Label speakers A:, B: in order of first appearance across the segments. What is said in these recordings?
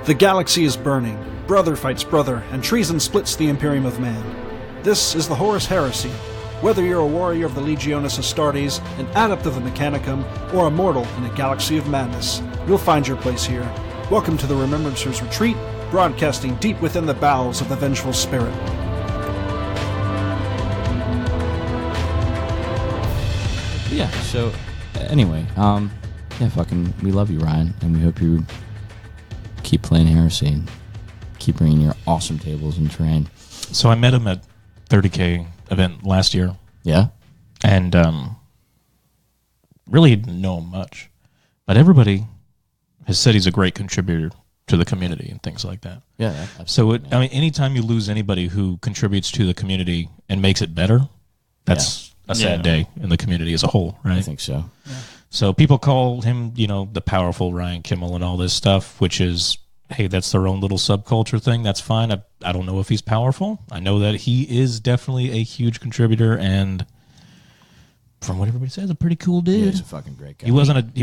A: The galaxy is burning, brother fights brother, and treason splits the Imperium of Man. This is the Horus Heresy. Whether you're a warrior of the Legionis Astartes, an adept of the Mechanicum, or a mortal in a galaxy of madness, you'll find your place here. Welcome to the Remembrancer's Retreat, broadcasting deep within the bowels of the vengeful spirit.
B: Yeah, so anyway, we love you, Ryan, and we hope you keep playing Heresy and keep bringing your awesome tables and terrain.
C: So I met him at 30K event last year.
B: Yeah?
C: And really didn't know him much. But everybody has said he's a great contributor to the community and things like that.
B: Yeah, absolutely.
C: So, anytime you lose anybody who contributes to the community and makes it better, that's a sad day in the community as a whole, right?
B: I think so.
A: Yeah.
C: So people call him, the powerful Ryan Kimmel and all this stuff, which is, hey, that's their own little subculture thing. That's fine. I don't know if he's powerful. I know that he is definitely a huge contributor, and from what everybody says, a pretty cool dude.
B: Yeah, he's a fucking great guy.
C: He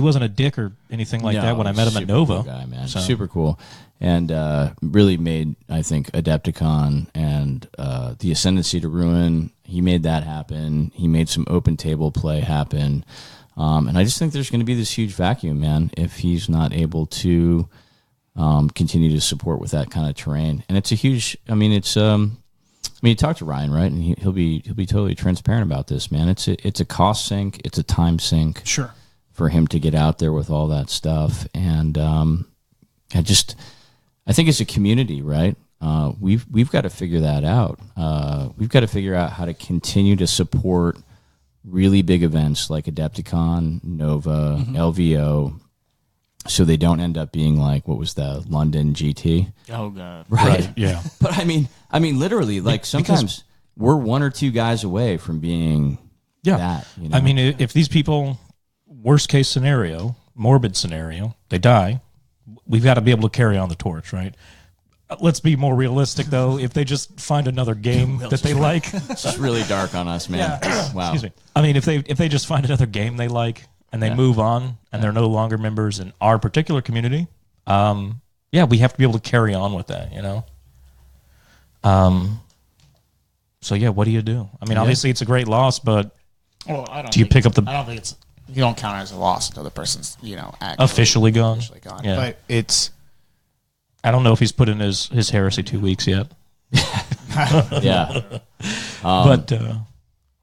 C: wasn't a dick or anything like that when I met him at Nova.
B: Cool guy, man. So. Super cool, and really made, I think, Adepticon and the Ascendancy to Ruin. He made that happen. He made some open table play happen. And I just think there's going to be this huge vacuum, man, if he's not able to continue to support with that kind of terrain. And it's a huge. You talk to Ryan, right? And he'll be totally transparent about this, man. It's a cost sink, it's a time sink,
A: sure,
B: for him to get out there with all that stuff. And I think as a community, right? We've got to figure that out. We've got to figure out how to continue to support really big events like Adepticon, Nova, LVO, so they don't end up being like, what was the London GT?
D: Oh God!
C: Right. Yeah.
B: But I mean, literally, like sometimes we're one or two guys away from being that.
C: I mean, if these people, worst case scenario, morbid scenario, they die, we've got to be able to carry on the torch, right? Let's be more realistic, though. If they just find another game that they like,
B: it's just really dark on us, man.
C: Yeah.
B: Wow.
C: Excuse me. I mean, if they just find another game they like and they move on and they're no longer members in our particular community, we have to be able to carry on with that, So what do you do? I mean, obviously it's a great loss, but do you pick up the?
D: I don't think it's. You don't count it as a loss until the person's
C: officially gone.
D: Yeah. But it's.
C: I don't know if he's put in his heresy 2 weeks yet.
B: Yeah.
C: But,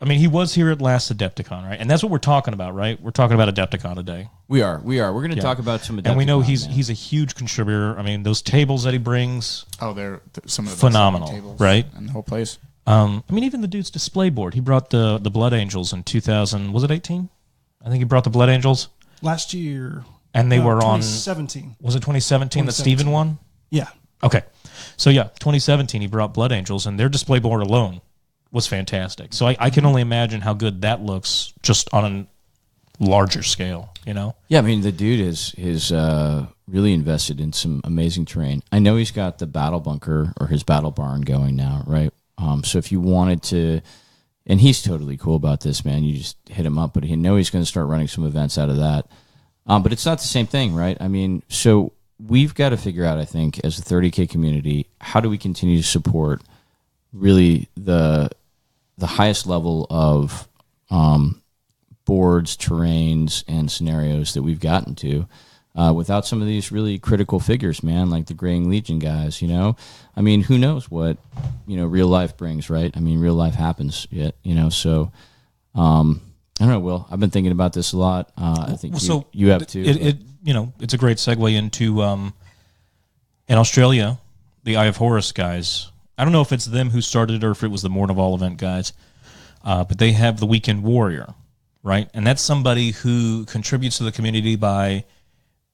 C: he was here at last Adepticon, right? And that's what we're talking about, right? We're talking about Adepticon today.
B: We are. We're going to talk about some Adepticon.
C: And we know he's a huge contributor. I mean, those tables that he brings.
D: Oh, they're some of the
C: phenomenal,
D: best tables,
C: right?
D: And the whole place.
C: Even the dude's display board. He brought the Blood Angels in 2000. Was it 18? I think he brought the Blood Angels.
A: Last year.
C: And they were on
A: 2017.
C: Was it 2017 that Steven won?
A: Yeah.
C: Okay. So 2017 he brought Blood Angels, and their display board alone was fantastic. So I can only imagine how good that looks just on a larger scale,
B: Yeah, I mean, the dude is really invested in some amazing terrain. I know he's got the battle bunker or his battle barn going now, right? So if you wanted to, and he's totally cool about this, man, you just hit him up, but he know he's going to start running some events out of that. But it's not the same thing, right? I mean, so we've got to figure out, I think, as a 30K community, how do we continue to support really the highest level of boards, terrains, and scenarios that we've gotten to without some of these really critical figures, man, like the Graying Legion guys, I mean, who knows what, real life brings, right? I mean, real life happens yet, so I don't know, Will. I've been thinking about this a lot. I think you have too.
C: It's a great segue into in Australia, the Eye of Horus guys. I don't know if it's them who started it or if it was the Morn of All event guys, but they have the Weekend Warrior, right? And that's somebody who contributes to the community by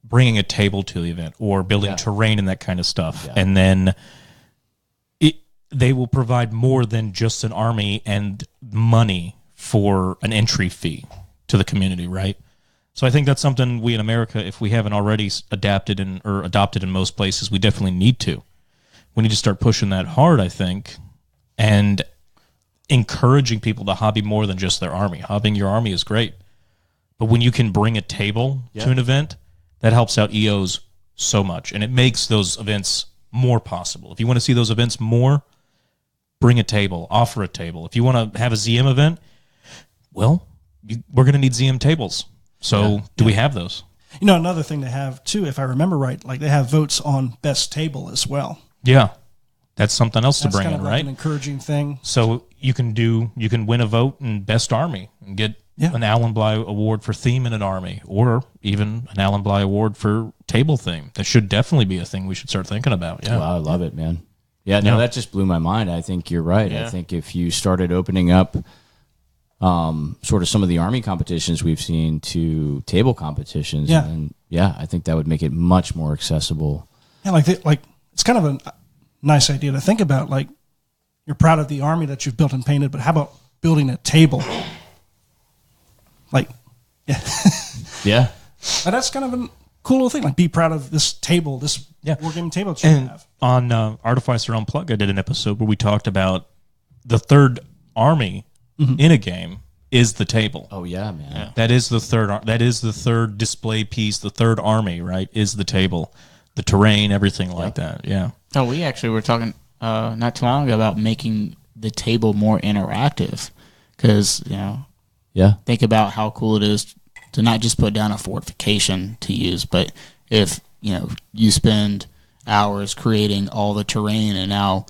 C: bringing a table to the event or building terrain and that kind of stuff. Yeah. And then they will provide more than just an army and money for an entry fee to the community, right? So I think that's something we in America, if we haven't already adapted or adopted in most places, we definitely need to. We need to start pushing that hard, I think, and encouraging people to hobby more than just their army. Hobbying your army is great, but when you can bring a table to an event, that helps out EOs so much, and it makes those events more possible. If you want to see those events more, bring a table, offer a table. If you want to have a ZM event, well, we're going to need ZM tables. So do we have those?
A: You know, another thing they have, too, if I remember right, like they have votes on best table as well.
C: Yeah. That's something else to bring
A: kind
C: in,
A: of like
C: right?
A: an encouraging thing.
C: So you can win a vote in best army and get an Alan Bly award for theme in an army, or even an Alan Bly award for table theme. That should definitely be a thing we should start thinking about. Yeah.
B: Wow, I love it, man. Yeah, no, that just blew my mind. I think you're right.
D: Yeah.
B: I think if you started opening up sort of some of the army competitions we've seen to table competitions, and I think that would make it much more accessible.
A: Yeah, like it's kind of a nice idea to think about. Like, you're proud of the army that you've built and painted, but how about building a table? Like,
B: Yeah.
A: and that's kind of a cool little thing. Like, be proud of this table, this wargaming table that you
C: And
A: have.
C: on Artificer Unplugged, I did an episode where we talked about the third army in a game is the table.
B: Oh yeah, man.
C: Yeah. That is the third display piece. The third army, right, is the table, the terrain, everything like that. Yeah.
D: Oh, we actually were talking not too long ago about making the table more interactive, because think about how cool it is to not just put down a fortification to use, but if you spend hours creating all the terrain, and now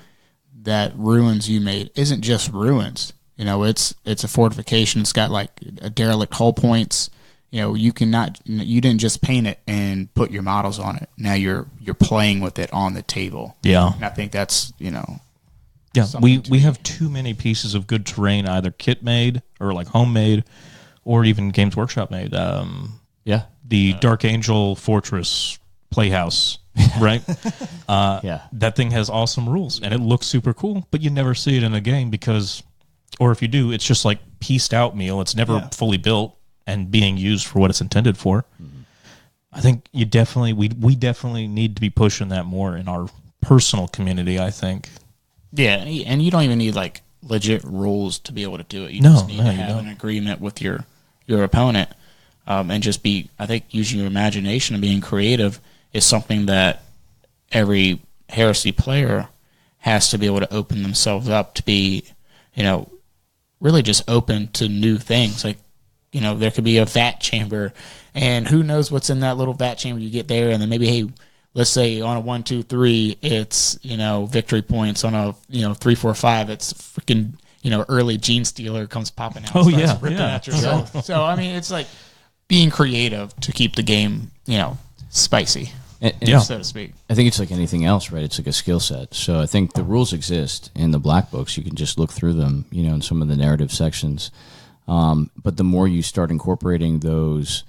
D: that ruins you made isn't just ruins. It's a fortification. It's got like a derelict hull points. You didn't just paint it and put your models on it. Now you're playing with it on the table.
C: Yeah.
D: And I think that's
C: Yeah, we have too many pieces of good terrain, either kit made or like homemade, or even Games Workshop made. The Dark Angel Fortress Playhouse, right? That thing has awesome rules, and it looks super cool, but you never see it in a game because, or if you do, it's just like pieced out meal. It's never fully built and being used for what it's intended for. Mm-hmm. I think we definitely need to be pushing that more in our personal community, I think.
D: Yeah, and you don't even need like legit rules to be able to do it. You just need to have an agreement with your opponent, and just I think using your imagination and being creative is something that every Heresy player has to be able to open themselves up to be, really just open to new things. Like, there could be a vat chamber, and who knows what's in that little vat chamber. You get there, and then maybe, hey, let's say on a 1, 2, 3, it's victory points. On a 3, 4, 5, it's freaking early Gene Stealer comes popping out.
C: Oh
D: and starts
C: yeah,
D: ripping at yourself. So I mean, it's like being creative to keep the game spicy, so to speak.
B: I think it's like anything else, right? It's like a skill set. So I think the rules exist in the black books. You can just look through them, in some of the narrative sections. But the more you start incorporating those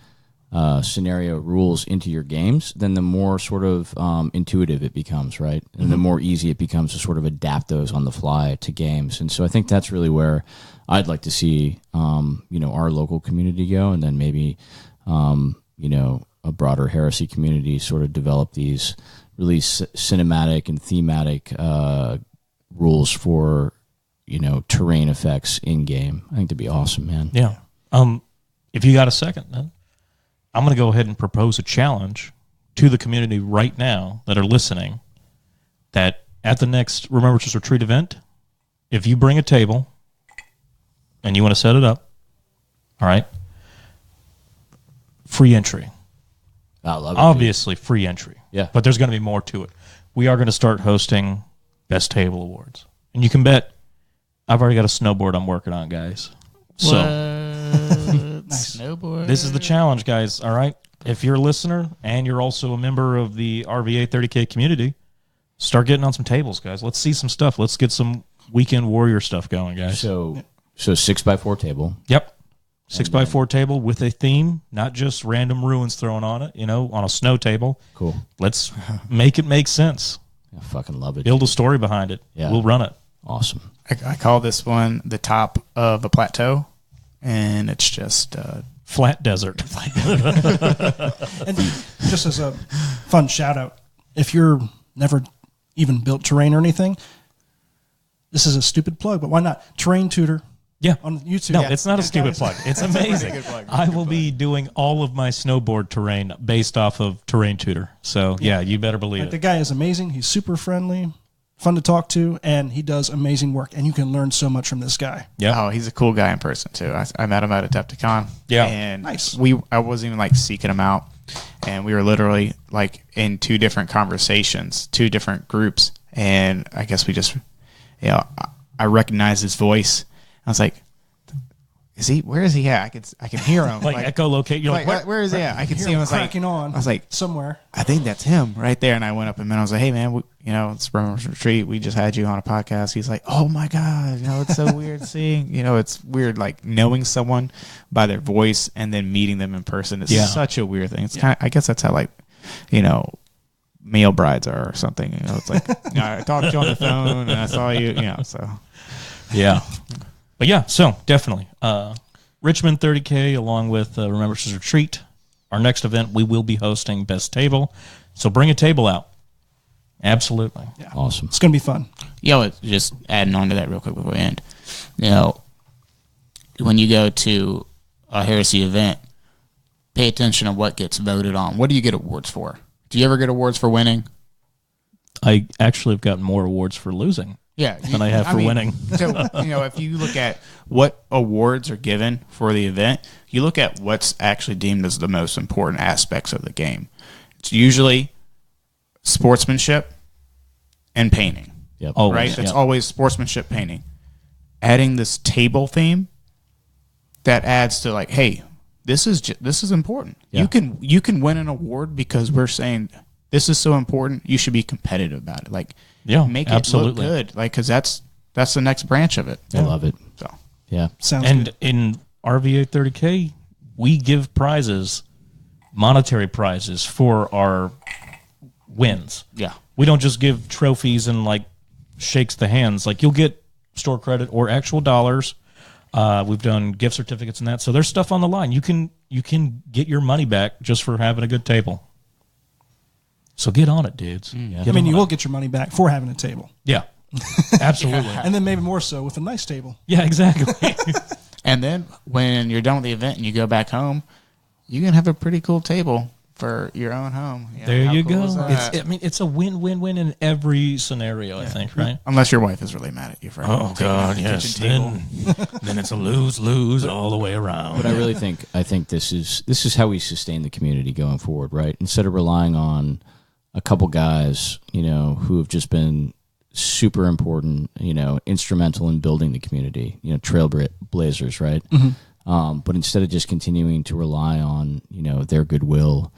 B: scenario rules into your games, then the more sort of intuitive it becomes, right? And the more easy it becomes to sort of adapt those on the fly to games. And so I think that's really where I'd like to see, our local community go, and then maybe, a broader Heresy community sort of develop these really cinematic and thematic rules for, terrain effects in game. I think that'd be awesome, man.
C: Yeah. If you got a second, then I'm going to go ahead and propose a challenge to the community right now that are listening, that at the next Remembrance Retreat event, if you bring a table and you want to set it up, all right, free entry.
B: I love it.
C: Obviously, free entry.
B: Yeah.
C: But there's going to be more to it. We are going to start hosting Best Table Awards. And you can bet I've already got a snowboard I'm working on, guys. So
D: Snowboard.
C: this is the challenge, guys, all right? If you're a listener and you're also a member of the RVA 30K community, start getting on some tables, guys. Let's see some stuff. Let's get some Weekend Warrior stuff going, guys.
B: So 6x4 table.
C: Yep. 6x4 table with a theme, not just random ruins thrown on it, on a snow table.
B: Cool.
C: Let's make it make sense.
B: I fucking love it.
C: Build a story behind it.
B: Yeah.
C: We'll run it.
B: Awesome.
D: I call this one the top of a plateau, and it's just
C: Flat desert.
A: And just as a fun shout out, if you're never even built terrain or anything, this is a stupid plug, but why not? Terrain Tutor
C: Yeah.
A: On YouTube.
C: No, it's not a stupid plug. It's amazing.
E: Good plug.
C: I will be doing all of my snowboard terrain based off of Terrain Tutor. So, yeah, you better believe
A: Like, the
C: it.
A: guy is amazing. He's super friendly, fun to talk to, and he does amazing work. And you can learn so much from this guy.
C: Yeah.
E: Oh, he's a cool guy in person too. I met him at Adepticon.
C: Yeah.
E: And
A: Nice.
E: I wasn't even like seeking him out. And we were literally like in two different conversations, two different groups. And I guess we just, I recognized his voice. I was like, where is he at? I can hear him.
C: Like echolocate. You're like,
E: where is he at? I can see him. I was like,
A: cracking on.
E: I was like,
A: somewhere.
E: I think that's him right there. And I went up and I was like, hey man, it's Remembrance Retreat. We just had you on a podcast. He's like, oh my God, it's so weird seeing, it's weird like knowing someone by their voice and then meeting them in person. It's such a weird thing. It's kind of, I guess that's how like, male brides are or something. It's like, I talked to you on the phone and I saw you, so.
C: yeah. But yeah, so definitely. Richmond 30K along with Remembrance Retreat. Our next event, we will be hosting Best Table. So bring a table out. Absolutely.
A: Yeah.
B: Awesome.
A: It's going to be fun.
D: Just adding on to that real quick before we end. When you go to a Heresy event, pay attention to what gets voted on. What do you get awards for? Do you ever get awards for winning?
C: I actually have gotten more awards for losing.
D: Yeah,
C: than I have for winning.
E: So, if you look at what awards are given for the event, you look at what's actually deemed as the most important aspects of the game. It's usually sportsmanship and painting.
B: Yep.
C: Always,
E: Right? That's
C: yep.
E: always sportsmanship, painting. Adding this table theme, that adds to like, hey, this is important.
B: Yeah.
E: You can win an award because we're saying this is so important. You should be competitive about it. Like, make it
C: absolutely.
E: look good. Like, because that's the next branch of it.
B: I love it.
E: So
B: Yeah.
A: Sounds
C: And
A: good.
C: in RVA 30K, we give prizes, monetary prizes for our wins.
D: Yeah.
C: We don't just give trophies and like shakes the hands. Like you'll get store credit or actual dollars. We've done gift certificates and that. So there's stuff on the line. You can get your money back just for having a good table. So get on it, dudes.
A: I mean, you will get your money back for having a table.
C: Yeah, absolutely.
A: And then maybe more so with a nice table.
C: Yeah, exactly.
D: And then when you're done with the event and you go back home, you can have a pretty cool table for your own home.
C: There
D: how
C: you
D: cool
C: go.
D: is that?
C: It's a win-win-win in every scenario, I think, right?
E: unless your wife is really mad at you for
C: Oh
E: taking
C: God,
E: out the
C: yes.
E: kitchen table.
C: Then it's a lose-lose all the way around.
B: But I really think this is how we sustain the community going forward, right? Instead of relying on a couple guys, who have just been super important, instrumental in building the community, trailblazers, right? Mm-hmm. But instead of just continuing to rely on, their goodwill,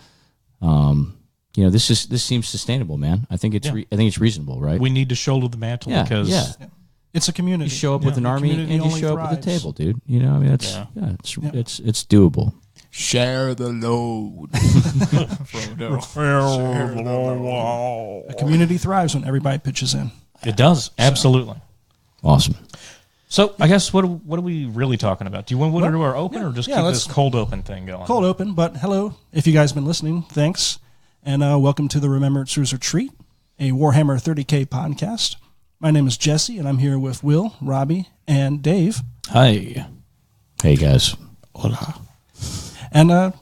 B: this seems sustainable, man. I think it's reasonable, right?
C: We need to shoulder the mantle because
A: It's a community.
B: You show up with an army and
A: community
B: you
A: only
B: show up with a
A: thrives.
B: table, dude. It's doable.
D: Share the load.
A: A community thrives when everybody pitches in.
C: it does. Absolutely.
B: Awesome.
C: So I guess what are we really talking about? Do you want to do our open or just keep
A: let's-
C: this cold open thing going?
A: Cold open, but hello. If you guys have been listening, thanks. And welcome to the Remembrance Retreat, a Warhammer 30K podcast. My name is Jesse, and I'm here with Will, Robbie, and Dave.
C: Hi.
B: Hey guys.
D: Hola.
A: And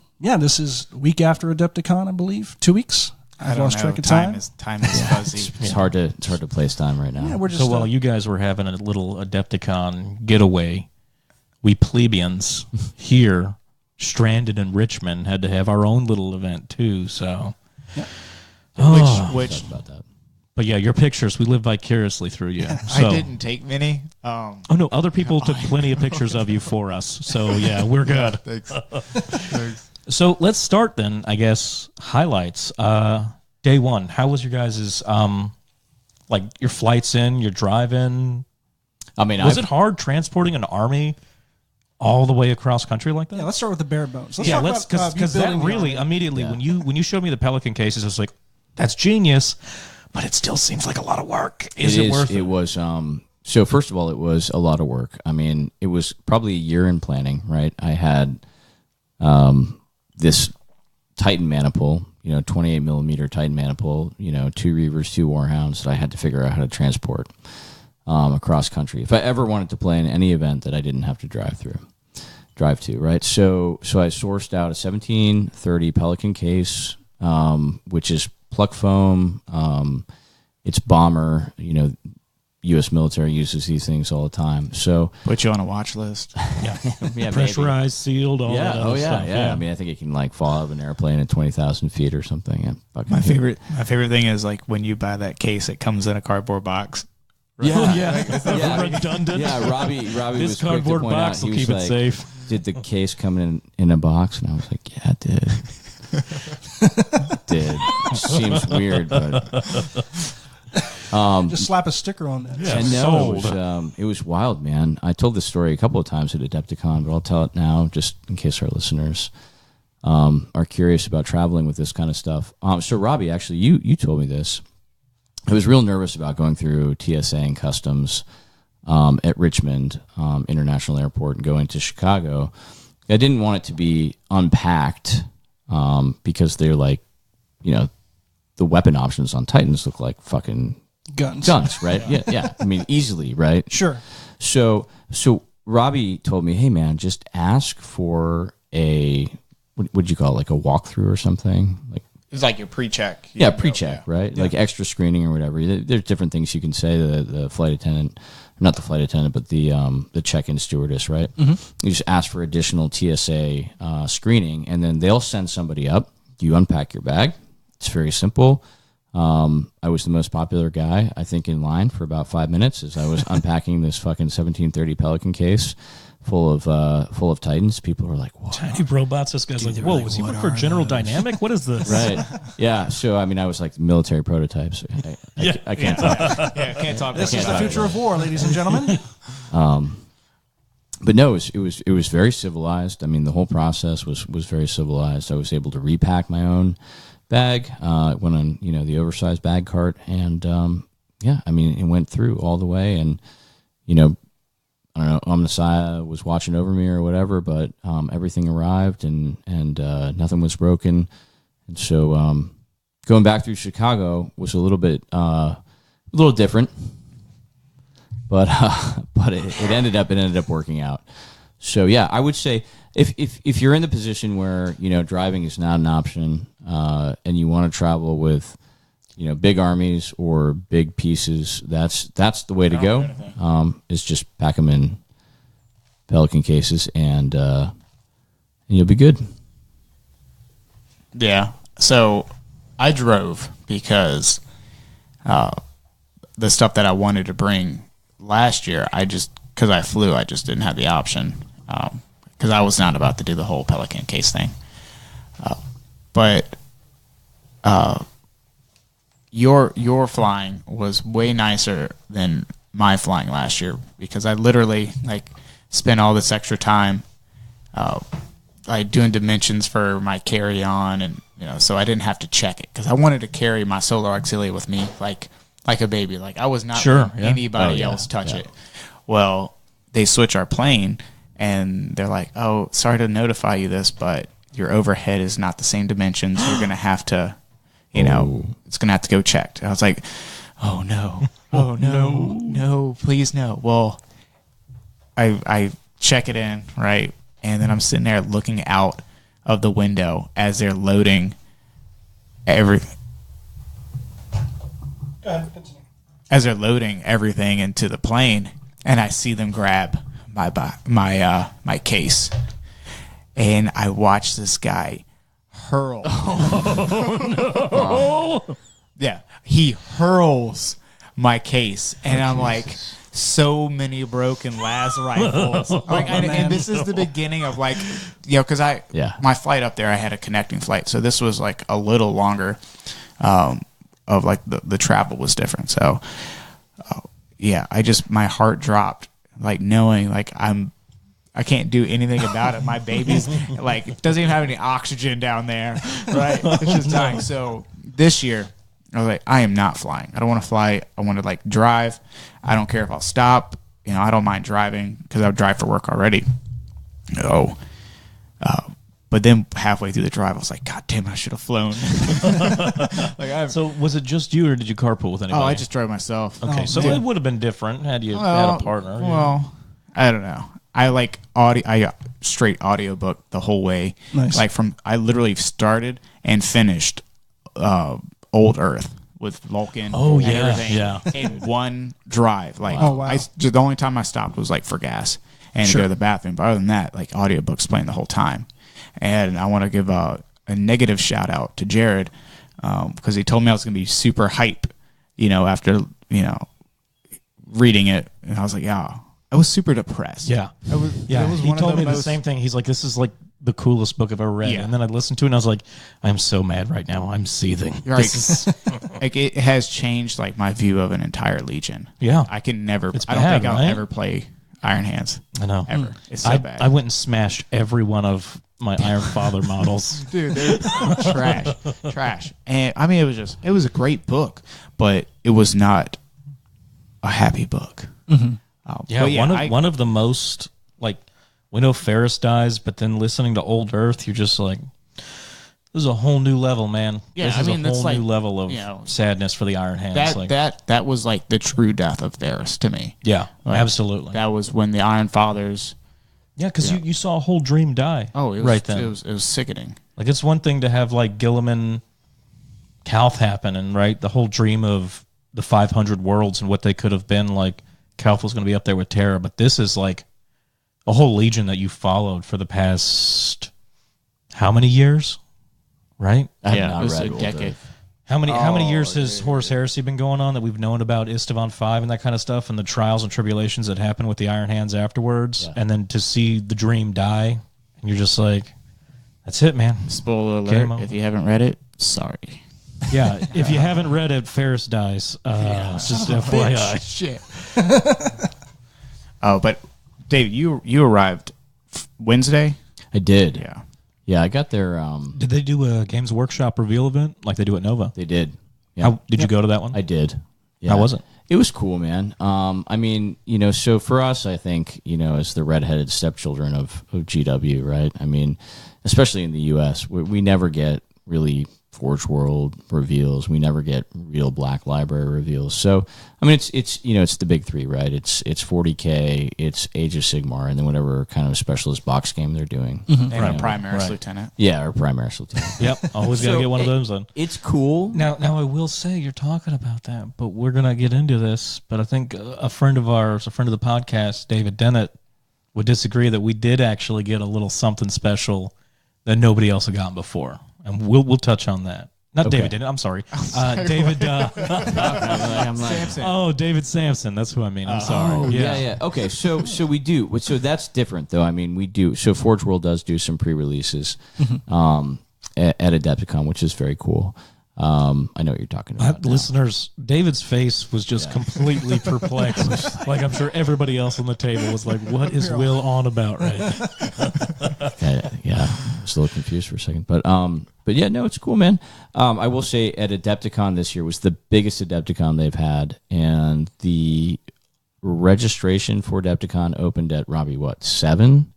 A: this is a week after Adepticon, I believe. 2 weeks. I've lost track of time.
E: Time is fuzzy.
B: It's hard to place time right now.
A: Yeah, we're just
C: So while you guys were having a little Adepticon getaway, we plebeians here, stranded in Richmond, had to have our own little event too. So,
E: Which
B: about that.
C: but yeah, your pictures, we live vicariously through you. So,
E: I didn't take many.
C: Oh no, other people took plenty of pictures of you for us. So yeah, we're good.
E: Thanks.
C: So let's start then, I guess, highlights. Day one, how was your guys' like your flights in, your drive in?
B: I mean,
C: Was it hard transporting an army all the way across country like that?
A: let's start with the bare bones. Talk
C: Let's
A: about,
C: because that
A: building the
C: really
A: army.
C: immediately when you showed me the Pelican cases, I was like, that's genius, but it still seems like a lot of work. Is it worth it?
B: It was. So first of all, it was a lot of work. I mean, it was probably a year in planning, right? I had this Titan maniple, 28 millimeter Titan maniple, 2 Reavers, 2 Warhounds that I had to figure out how to transport. across country. If I ever wanted to play in any event that I didn't have to drive to, right? So I sourced out a 1730 Pelican case, which is pluck foam. It's bomber, U.S. military uses these things all the time. So
E: put you on a watch list.
C: Yeah, pressurized, sealed, all that other stuff.
B: Yeah. I mean, I think it can fall out of an airplane at 20,000 feet or something. Yeah,
E: my favorite thing is like when you buy that case, it comes in a cardboard box.
B: Right?
C: Yeah, redundant.
B: Yeah, Robbie
C: this
B: was quick to
C: cardboard
B: point
C: box
B: out.
C: will
B: He
C: keep
B: was
C: it
B: like,
C: safe.
B: Did the case come in a box? And I was like, yeah, it did. It did. Seems weird, but
A: just slap a sticker on that.
C: Yeah,
B: I know it was wild, man. I told this story a couple of times at Adepticon, but I'll tell it now just in case our listeners are curious about traveling with this kind of stuff. So Robbie, actually, you told me this. I was real nervous about going through TSA and customs at Richmond International Airport and going to Chicago. I didn't want it to be unpacked because they're like, the weapon options on Titans look like fucking guns, right? Yeah. I mean, easily, right?
A: Sure.
B: So Robbie told me, hey man, just ask for what'd you call it, like a walkthrough or something? Like
E: It's like your pre-check.
B: Yeah, pre-check, right? Yeah. Like extra screening or whatever. There's different things you can say to the flight attendant, not the flight attendant, but the check-in stewardess, right? Mm-hmm. You just ask for additional TSA screening, and then they'll send somebody up. You unpack your bag. It's very simple. I was the most popular guy, I think, in line for about 5 minutes as I was unpacking this fucking 1730 Pelican case full of Titans. People were like, "What?"
C: Tiny robots. This guy's like, "Whoa, was he working for General Dynamic? What is this?"
B: Right. Yeah. So I mean, I was like military prototypes. I can't talk.
E: Can't talk.
A: This is the future of war, ladies and gentlemen.
B: But no, it was very civilized. I mean, the whole process was very civilized. I was able to repack my own bag. Went on the oversized bag cart, and I mean, it went through all the way, and I don't know, Omnisaya was watching over me or whatever, but everything arrived and nothing was broken. And so going back through Chicago was a little different, but it ended up working out. So yeah, I would say if you're in the position where driving is not an option and you want to travel with big armies or big pieces, that's the way to go. Is just pack them in Pelican cases and you'll be good.
E: Yeah. So I drove because the stuff that I wanted to bring last year, because I flew, I just didn't have the option because I was not about to do the whole Pelican case thing. But your flying was way nicer than my flying last year because I literally spent all this extra time doing dimensions for my carry-on, and so I didn't have to check it because I wanted to carry my solar auxiliary with me like a baby. Like I was not letting anybody else touch it. Well, they switch our plane and they're like, "Oh, sorry to notify you this, but your overhead is not the same dimensions. You're gonna have to." It's going to have to go checked. I was like, oh, no. Oh, no, please, no. Well, I check it in, right? And then I'm sitting there looking out of the window as they're loading everything into the plane. And I see them grab my case. And I watch this guy hurl. Oh, no. Yeah, he hurls my case, and I'm like, so many broken las rifles. And this is the beginning of because my flight up there, I had a connecting flight, so this was like a little longer. Of the travel was different, so my heart dropped, knowing I can't do anything about it. My baby's doesn't even have any oxygen down there, right? It's just dying. So this year, I was like, I am not flying. I don't want to fly. I want to drive. I don't care if I'll stop. I don't mind driving because I drive for work already. But then halfway through the drive, I was like, God damn, I should have flown.
C: So was it just you, or did you carpool with anybody?
E: Oh, I just drove myself.
C: Okay, so it would have been different had you had a partner.
E: Well, I don't know. I like audio. I got straight audiobook the whole way.
A: Nice.
E: Like I literally started and finished Old Earth with Vulcan.
C: Oh,
E: and
C: yeah,
E: everything
C: yeah.
E: in one drive. Like,
A: Oh, wow.
E: the only time I stopped was like for gas and to go to the bathroom. But other than that, like audiobooks playing the whole time. And I want to give a negative shout out to Jared because he told me I was going to be super hype, after reading it, and I was like, yeah. I was super depressed.
C: Yeah. He told me the same thing. He's like, this is like the coolest book I've ever read.
E: Yeah.
C: And then I listened to it and I was like, I'm so mad right now. I'm seething.
E: Right. Like it has changed like my view of an entire Legion.
C: Yeah.
E: I can never.
C: It's
E: I don't
C: bad,
E: think I'll
C: right?
E: ever play Iron Hands.
C: I know.
E: Ever. It's so bad.
C: I went and smashed every one of my Iron Father models.
E: Dude, they're trash. And I mean, it was a great book, but it was not a happy book.
A: Mm-hmm.
C: Yeah, one of the most, like, we know Ferris dies, but then listening to Old Earth, you're just like, this is a whole new level, man.
E: Yeah,
C: this is
E: I mean,
C: a
E: that's
C: whole
E: like,
C: new level of sadness for the Iron Hands.
E: That was like the true death of Ferris to me.
C: Yeah,
E: Like,
C: absolutely.
E: That was when the Iron Fathers.
C: Yeah, because you saw a whole dream die.
E: Oh, it was,
C: right then.
E: It was sickening.
C: Like, it's one thing to have like Gilliman Calth happen, and right, the whole dream of the 500 worlds and what they could have been. Like, Calth was going to be up there with Terra, but this is like a whole Legion that you followed for the past how many years? Right?
E: It was a decade.
C: How many years has Horus Heresy been going on that we've known about Istvan 5 and that kind of stuff, and the trials and tribulations that happen with the Iron Hands afterwards, and then to see the dream die, and you're just like, that's it, man.
E: Spoiler alert, if you haven't read it, sorry.
C: Yeah, if you haven't read it, Ferris dies. Just FYI.
E: Shit. Oh, but Dave, you arrived Wednesday?
B: I did.
E: Yeah.
B: Yeah, I got there.
C: Did they do a Games Workshop reveal event like they do at Nova?
B: They did. Yeah.
C: Did you go to that one?
B: I did. Yeah.
C: How was it?
B: It was cool, man. I mean, so for us, I think, as the redheaded stepchildren of GW, right? I mean, especially in the U.S., we never get really Forge World reveals. We never get real Black Library reveals. So, I mean, it's it's the big three, right? It's 40K, it's Age of Sigmar, and then whatever kind of specialist box game they're doing.
E: And a Primaris Lieutenant.
B: Yeah, or Primaris Lieutenant.
C: Yep, always got to get one of those then.
B: It's cool.
C: Now, I will say you're talking about that, but we're gonna get into this. But I think a friend of ours, a friend of the podcast, David Dennett, would disagree that we did actually get a little something special that nobody else had gotten before, and we'll touch on that. Not
B: Okay.
C: David Dennett. I'm sorry, David.
E: Samson.
C: Oh, David Sampson. That's who I mean. I'm sorry.
B: Oh, yeah. Okay, so we do. So that's different, though. I mean, we do. So Forge World does do some pre-releases at Adepticon, which is very cool. I know what you're talking about.
C: Listeners, David's face was just completely perplexed. Like, I'm sure everybody else on the table was like, what is Will on about right now?
B: Yeah, I was a little confused for a second. But yeah, no, it's cool, man. I will say at Adepticon this year was the biggest Adepticon they've had, and the registration for Adepticon opened at, Robbie, 7?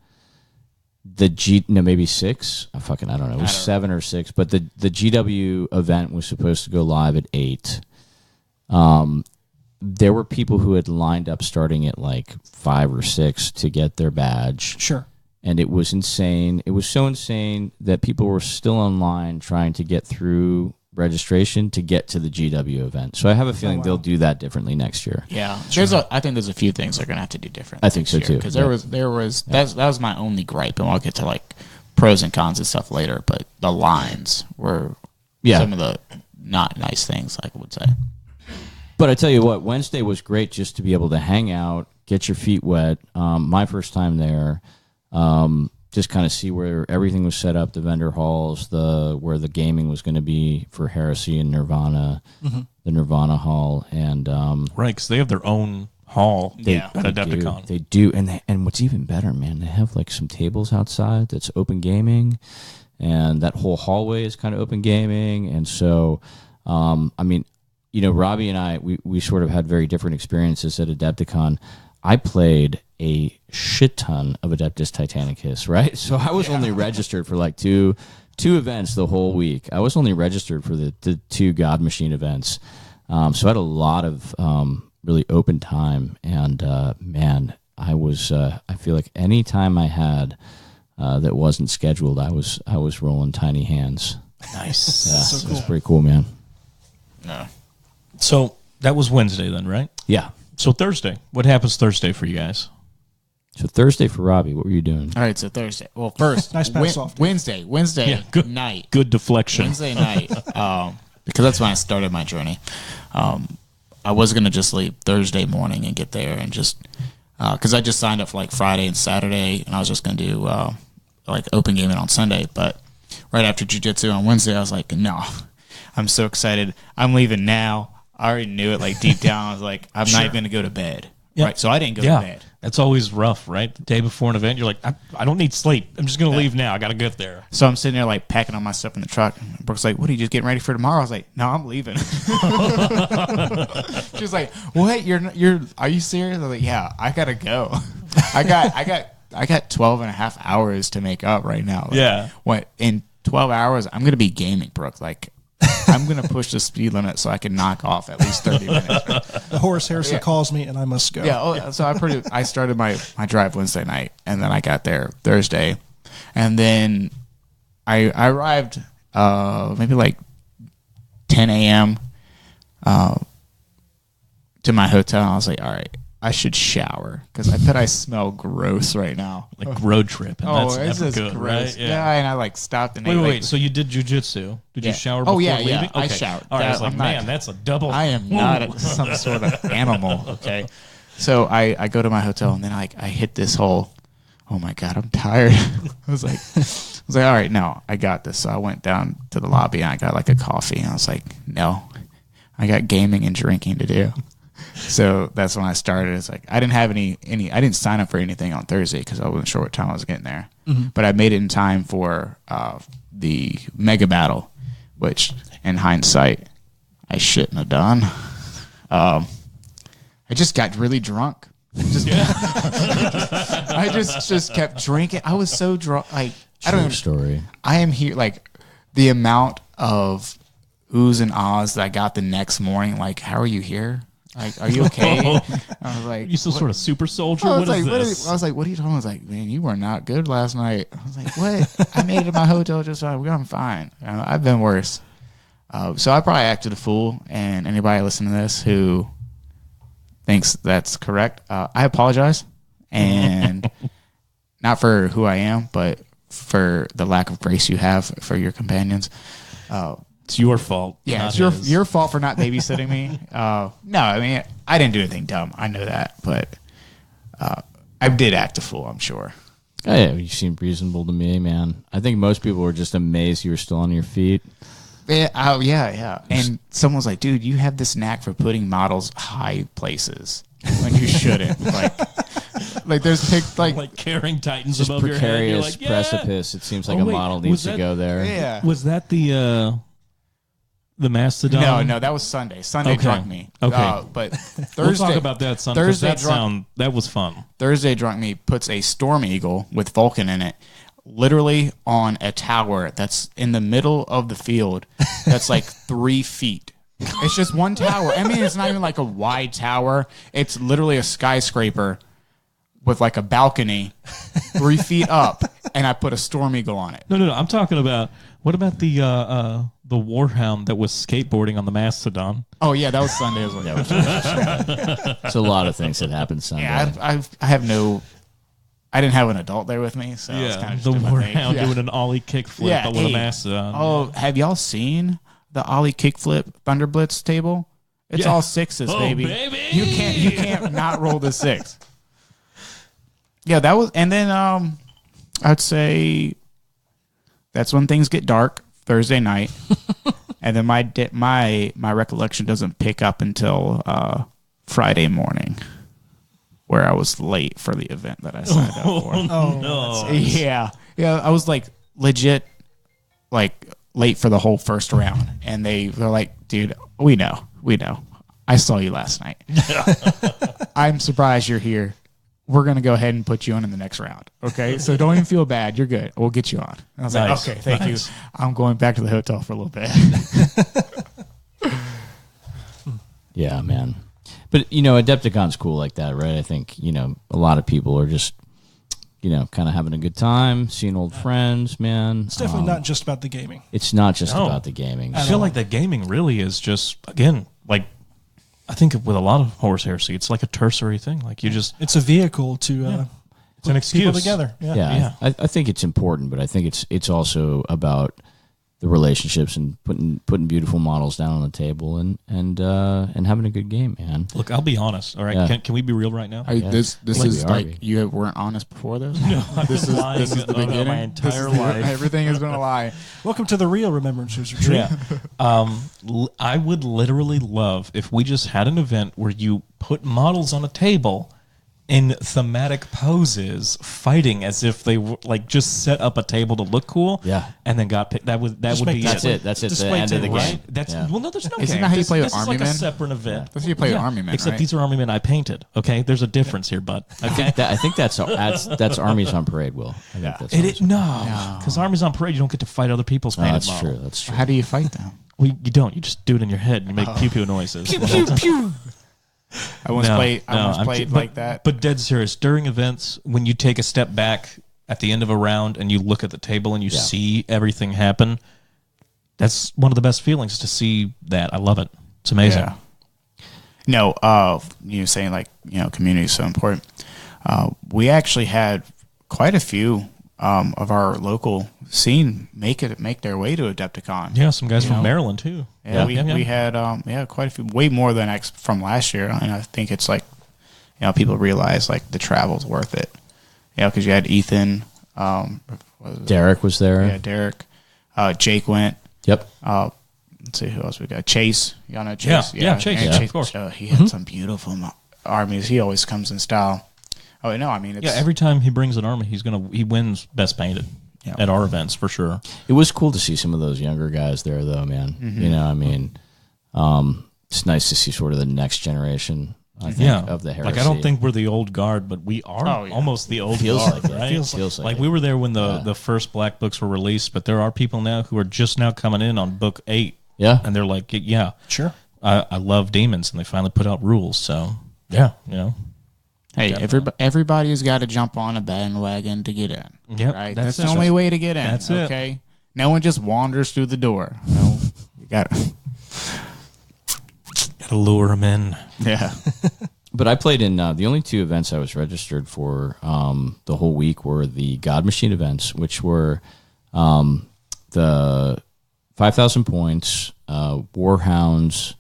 B: Maybe 6. I don't know. It was 7 or 6. But the GW event was supposed to go live at 8. There were people who had lined up starting at 5 or 6 to get their badge.
A: Sure.
B: And it was insane. It was so insane that people were still online trying to get through registration to get to the GW event. So I have a feeling they'll do that differently next year.
E: Yeah, I think there's a few things they're gonna have to do different.
B: I think so too.
E: Because there was that was my only gripe, and I'll get to pros and cons and stuff later. But the lines were some of the not nice things, I would say.
B: But I tell you what, Wednesday was great just to be able to hang out, get your feet wet. My first time there. Just kind of see where everything was set up, the vendor halls, where the gaming was going to be for Heresy and Nirvana, the Nirvana hall, and
C: Right, because they have their own hall at
B: they
C: Adepticon.
B: They do, and what's even better, man, they have some tables outside that's open gaming, and that whole hallway is kind of open gaming, and so, I mean, Robbie and I, we sort of had very different experiences at Adepticon. I played a shit ton of Adeptus Titanicus, right? So I was only registered for like two events the whole week. I was only registered for the 2 God Machine events. So I had a lot of really open time, and man, I feel like any time I had that wasn't scheduled, I was rolling tiny hands.
C: Nice.
B: Yeah,
A: so cool.
B: It's pretty cool, man.
D: No.
C: So that was Wednesday then, right?
B: Yeah.
C: So Thursday. What happens Thursday for you guys?
B: So Thursday for Robbie, what were you doing?
E: All right, so Thursday. Well, first,
A: Nice pass off, Dave.
E: Wednesday
C: Yeah, good.
E: night.
C: Good deflection.
E: Wednesday night, because that's when I started my journey. I was going to just leave Thursday morning and get there and just, because I just signed up for like Friday and Saturday, and I was just going to do like open gaming on Sunday. But right after jiu-jitsu on Wednesday, I was like, no, I'm so excited. I'm leaving now. I already knew it like deep down. I was like, I'm not even going to go to bed.
C: Yeah.
E: Right, so I didn't go to bed.
C: That's always rough, right? The day before an event, you're like, I don't need sleep. I'm just going to leave now. I got to get there.
E: So I'm sitting there like packing all my stuff in the truck. Brooke's like, what are you just getting ready for tomorrow? I was like, no, I'm leaving. She was like, what? Are you serious? I was like, yeah, I got to go. I got 12 and a half hours to make up right now. Like,
C: Yeah.
E: What, in 12 hours, I'm going to be gaming, Brooke. Like, I'm going to push the speed limit so I can knock off at least 30 minutes.
A: The Horace Heresy calls me, and I must go.
E: Yeah, so I started my drive Wednesday night, and then I got there Thursday, and then I arrived maybe like 10 a.m. To my hotel. And I was like, all right, I should shower because I bet I smell gross right now.
C: Like road trip. And that's
E: it's
C: never
E: just
C: good,
E: gross.
C: right?
E: Yeah, and I like stopped and
C: Wait. So you did jujitsu. Did you shower before leaving?
E: I showered.
C: All right, I was like,
E: I'm not-
C: man, that's a double.
E: I am not some sort of animal. Okay. So I go to my hotel and then I hit this whole, oh my God, I'm tired. I was like, all right, no, I got this. So I went down to the lobby and I got like a coffee and I was like, no, I got gaming and drinking to do. So that's when I started. It's like I didn't have any I didn't sign up for anything on Thursday because I wasn't sure what time I was getting there. Mm-hmm. But I made it in time for the mega battle, which in hindsight I shouldn't have done. I just got really drunk. I just kept drinking. I was so drunk. Like I don't know.
B: Story.
E: I am here. Like the amount of oohs and ahs that I got the next morning. Like, how are you here? Like, are you okay? I was like,
C: you still sort of super soldier?
E: I was
C: What is
E: like,
C: this?
E: I was like, what are you talking about? I was like, man, you were not good last night. I was like, what? I made it to my hotel just fine. I'm fine. I've been worse. So I probably acted a fool. And anybody listening to this who thinks that's correct, I apologize. And not for who I am, but for the lack of grace you have for your companions.
C: It's your fault.
E: Yeah, it's
C: not his.
E: your fault for not babysitting me. No, I mean, I didn't do anything dumb. I know that, but I did act a fool, I'm sure.
B: Oh, yeah, you seem reasonable to me, man. I think most people were just amazed you were still on your feet.
E: Yeah. And someone was like, dude, you have this knack for putting models high places when you shouldn't. Like there's
C: like carrying titans
B: Just
C: above your head. You're
B: precarious
C: like, yeah.
B: precipice. It seems like
C: Oh,
B: a
C: wait,
B: model
C: was
B: needs to
C: that-
B: go there.
E: Yeah.
C: Was that the Mastodon?
E: No, that was Sunday. Sunday
C: Okay.
E: drunk me.
C: Okay.
E: But Thursday,
C: We'll talk about that Sunday. 'cause
E: Thursday
C: that was fun.
E: Thursday drunk me puts a Storm Eagle with Vulcan in it literally on a tower that's in the middle of the field that's like 3 feet. It's just one tower. I mean, it's not even like a wide tower. It's literally a skyscraper with like a balcony 3 feet up, and I put a Storm Eagle on it.
C: No. I'm talking about, what about the Warhound that was skateboarding on the Mastodon?
E: Oh, yeah, that was Sunday as well.
B: It's a lot of things that happened Sunday.
E: Yeah, I didn't have an adult there with me, so I was kind of just
C: the
E: doing my thing.
C: Warhound
E: Yeah.
C: doing an ollie kickflip
E: Yeah,
C: with a
E: hey.
C: Mastodon.
E: Oh, have y'all seen the Ollie kickflip Thunder Blitz table? It's
C: Yeah.
E: all sixes,
C: Oh,
E: baby.
C: baby!
E: You can't not roll the 6. Yeah, that was, and then I'd say that's when things get dark Thursday night, and then my recollection doesn't pick up until Friday morning, where I was late for the event that I signed up for.
A: Oh,
C: No.
E: Yeah, I was like legit, like late for the whole first round, and they're like, "Dude, we know, I saw you last night. I'm surprised you're here we're going to go ahead and put you on in the next round. Okay. So don't even feel bad. You're good. We'll get you on. And I was like, okay, thank you. I'm going back to the hotel for a little bit.
B: Yeah, man. But, Adepticon's cool like that, right? I think, a lot of people are just, kind of having a good time, seeing old friends, man.
A: It's definitely not just about the gaming.
B: It's not just about the gaming.
C: I feel like that gaming really is just, again, like, I think with a lot of Horus Heresy, it's like a tertiary thing. Like, it's
A: a vehicle to
C: it's an excuse.
A: People together.
B: Yeah. I think it's important, but I think it's also about the relationships and putting beautiful models down on the table and having a good game, man.
C: Look, I'll be honest. All right,
B: Yeah.
C: can we be real right now?
E: This is like you weren't honest before this. No, this is the beginning.
C: My entire life.
E: Everything has been a lie.
A: Welcome to the real Remembrances Retreat.
C: Yeah. I would literally love if we just had an event where you put models on a table in thematic poses, fighting as if they were like just set up a table to look cool.
B: Yeah.
C: And then got picked. That would be
B: That's
C: it.
B: it. That's it. The
A: Display
B: end of the
A: table,
B: game.
A: right?
C: That's
B: Yeah.
C: well, no, there's no
E: Isn't
C: game.
E: that how you
C: This-
E: play with
C: this is
E: Army
C: like a
E: Men?
C: separate event.
E: That's how you play with Army Men,
C: Except
E: right?
C: these are Army Men I painted. Okay, there's a difference here, bud. Okay.
B: I think that's Armies on Parade, Will. I think that's
C: It is, no, because Armies on Parade, you don't get to fight other people's painted
B: that's
C: model.
B: true. That's true.
E: How do you fight them?
C: Well, you don't. You just do it in your head. You make pew pew noises.
A: Pew, pew, pew.
E: I once played like that.
C: But dead serious, during events, when you take a step back at the end of a round and you look at the table and you see everything happen, that's one of the best feelings to see that. I love it. It's amazing.
E: Yeah. No, you saying like, community is so important. We actually had quite a few of our local scene make their way to Adepticon.
C: Yeah, some guys from Maryland too.
E: Yeah, we had quite a few, way more than from last year, and I think it's like, people realize like the travel's worth it. Because you had Ethan,
B: Derek was there.
E: Yeah, Derek, Jake went.
B: Yep.
E: Let's see who else we got. Chase, y'all know Chase.
C: Yeah, Chase.
E: And
C: Yeah,
E: Chase,
C: of course.
E: he had some beautiful armies. He always comes in style. Oh no, I mean, it's,
C: Every time he brings an army, he wins best painted at our events for sure.
B: It was cool to see some of those younger guys there, though, man. It's nice to see sort of the next generation. I think, of the heresy.
C: Like, I don't think we're the old guard, but we are almost the old
B: Feels
C: guard,
B: like it.
C: right?
B: Feels like it.
C: we were there when the first Black books were released, but there are people now who are just now coming in on book 8.
B: Yeah.
C: And they're like,
A: Sure.
C: I love demons, and they finally put out rules, so, yeah,
E: hey, everybody's got to jump on a bandwagon to get in.
C: Yep,
E: Right?
C: that's
E: That's the only way to get in.
C: That's it.
E: Okay? No one just wanders through the door. No, you got to.
C: Gotta lure them in.
E: Yeah.
B: But I played in the only 2 events I was registered for the whole week were the God Machine events, which were the 5,000 points, Warhounds.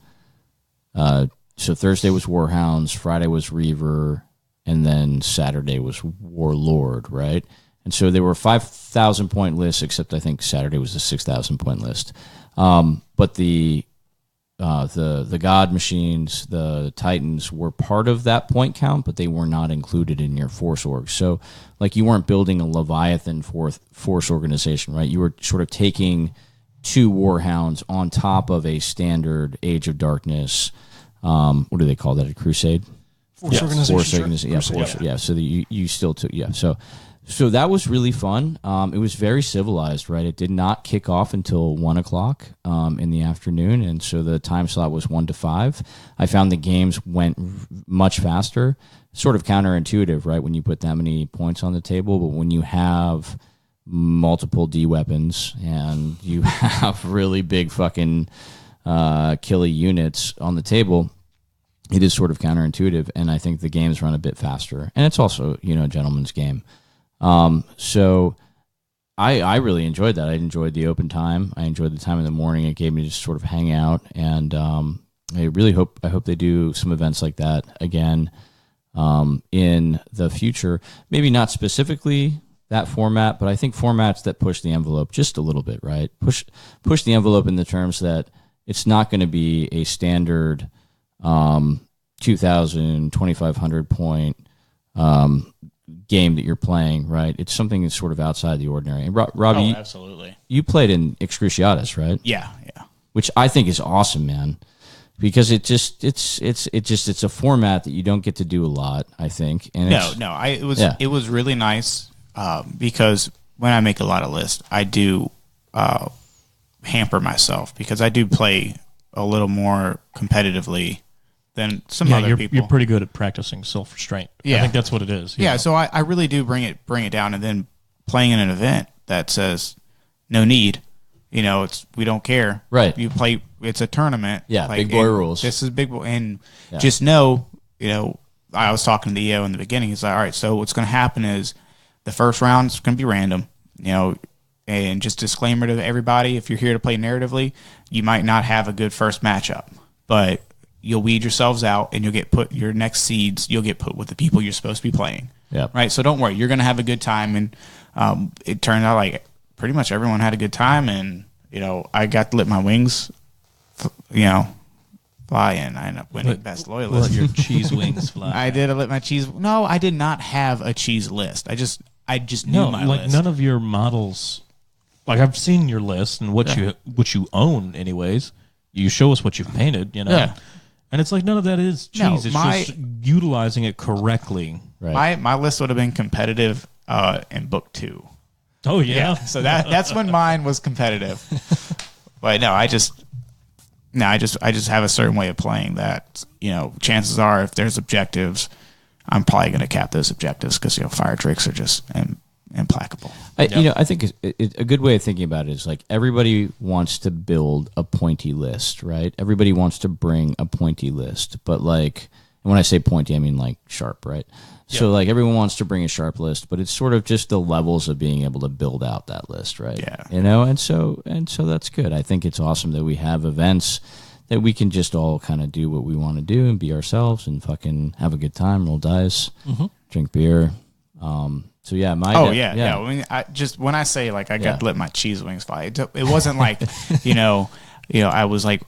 B: So Thursday was Warhounds, Friday was Reaver, and then Saturday was Warlord, right? And so there were 5,000 point lists, except I think Saturday was a 6,000 point list. But the God Machines, the Titans were part of that point count, but they were not included in your force org. So, like, you weren't building a Leviathan force organization, right? You were sort of taking 2 Warhounds on top of a standard Age of Darkness. What do they call that? A crusade?
A: Force organization.
B: Force organization. Yeah, force. Yeah. So you still took. Yeah. So that was really fun. It was very civilized, right? It did not kick off until 1:00 in the afternoon, and so the time slot was 1 to 5. I found the games went much faster. Sort of counterintuitive, right? When you put that many points on the table, but when you have multiple D weapons and you have really big fucking killy units on the table, it is sort of counterintuitive, and I think the games run a bit faster, and it's also a gentleman's game. So I really enjoyed that. I enjoyed the open time. I enjoyed the time in the morning. It gave me to just sort of hang out, and I hope they do some events like that again in the future. Maybe not specifically that format, but I think formats that push the envelope just a little bit, right? Push the envelope in the terms that it's not going to be a standard 2,000, 2,500 point game that you're playing, right? It's something that's sort of outside the ordinary. And Robbie,
D: absolutely.
B: You played in Excruciatus, right?
E: Yeah.
B: Which I think is awesome, man. because it's a format that you don't get to do a lot, I think. And
E: it was really nice because when I make a lot of lists, I do hamper myself because I do play a little more competitively than some other people.
C: You're pretty good at practicing self-restraint.
E: Yeah.
C: I think that's what it is.
E: Yeah, so I really do bring it down, and then playing in an event that says no need, we don't care.
B: Right.
E: You play, it's a tournament.
B: Yeah, big boy rules.
E: This is big boy, and just know, I was talking to EO in the beginning. He's like, all right, so what's going to happen is the first round is going to be random, and just disclaimer to everybody, if you're here to play narratively, you might not have a good first matchup, but you'll weed yourselves out, and you'll get put your next seeds. You'll get put with the people you're supposed to be playing.
B: Yeah.
E: Right. So don't worry. You're going to have a good time. And it turned out like pretty much everyone had a good time. And I got to let my wings, fly, and I ended up winning best loyalist.
C: Let your cheese wings fly.
E: I did let my cheese. No, I did not have a cheese list. I just knew my list.
C: None of your models. Like I've seen your list and what you own. Anyways, you show us what you've painted. Yeah. And it's like none of that is cheese.
E: No,
C: it's just utilizing it correctly.
B: Right.
E: My list would have been competitive in book 2.
C: Oh yeah.
E: So that's when mine was competitive. But no, I just have a certain way of playing that. Chances are if there's objectives, I'm probably going to cap those objectives because fire tricks are just implacable.
B: I think a good way of thinking about it is like everybody wants to build a pointy list, right? Everybody wants to bring a pointy list, but like, and when I say pointy, I mean like sharp, right? Yep. So like everyone wants to bring a sharp list, but it's sort of just the levels of being able to build out that list, right?
E: Yeah.
B: And so that's good. I think it's awesome that we have events that we can just all kind of do what we want to do and be ourselves and fucking have a good time, roll dice, drink beer. So yeah,
E: I mean, when I say like I got to let my cheese wings fly, it wasn't like I was like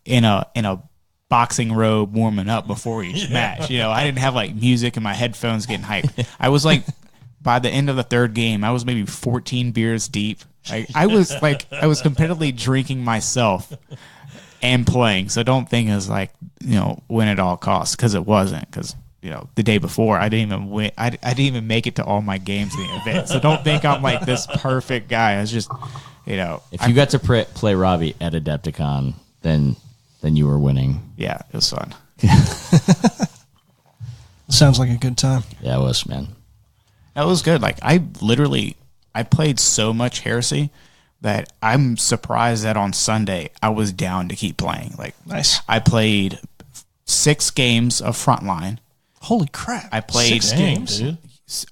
E: in a boxing robe warming up before each match. I didn't have like music in my headphones getting hyped. I was like, by the end of the third game, I was maybe 14 beers deep. I was competitively drinking myself and playing. So don't think it's like win at all costs, because it wasn't. Because the day before, I didn't even win. I didn't even make it to all my games in the event. So don't think I'm like this perfect guy. I was just,
B: if you got to play Robbie at Adepticon, then you were winning.
E: Yeah, it was fun.
A: Sounds like a good time.
B: Yeah, it was, man.
E: It was good. Like I played so much Heresy that I'm surprised that on Sunday I was down to keep playing. Like,
A: nice.
E: I played 6 games of Frontline.
A: Holy crap!
E: I played
C: 6 games, dude.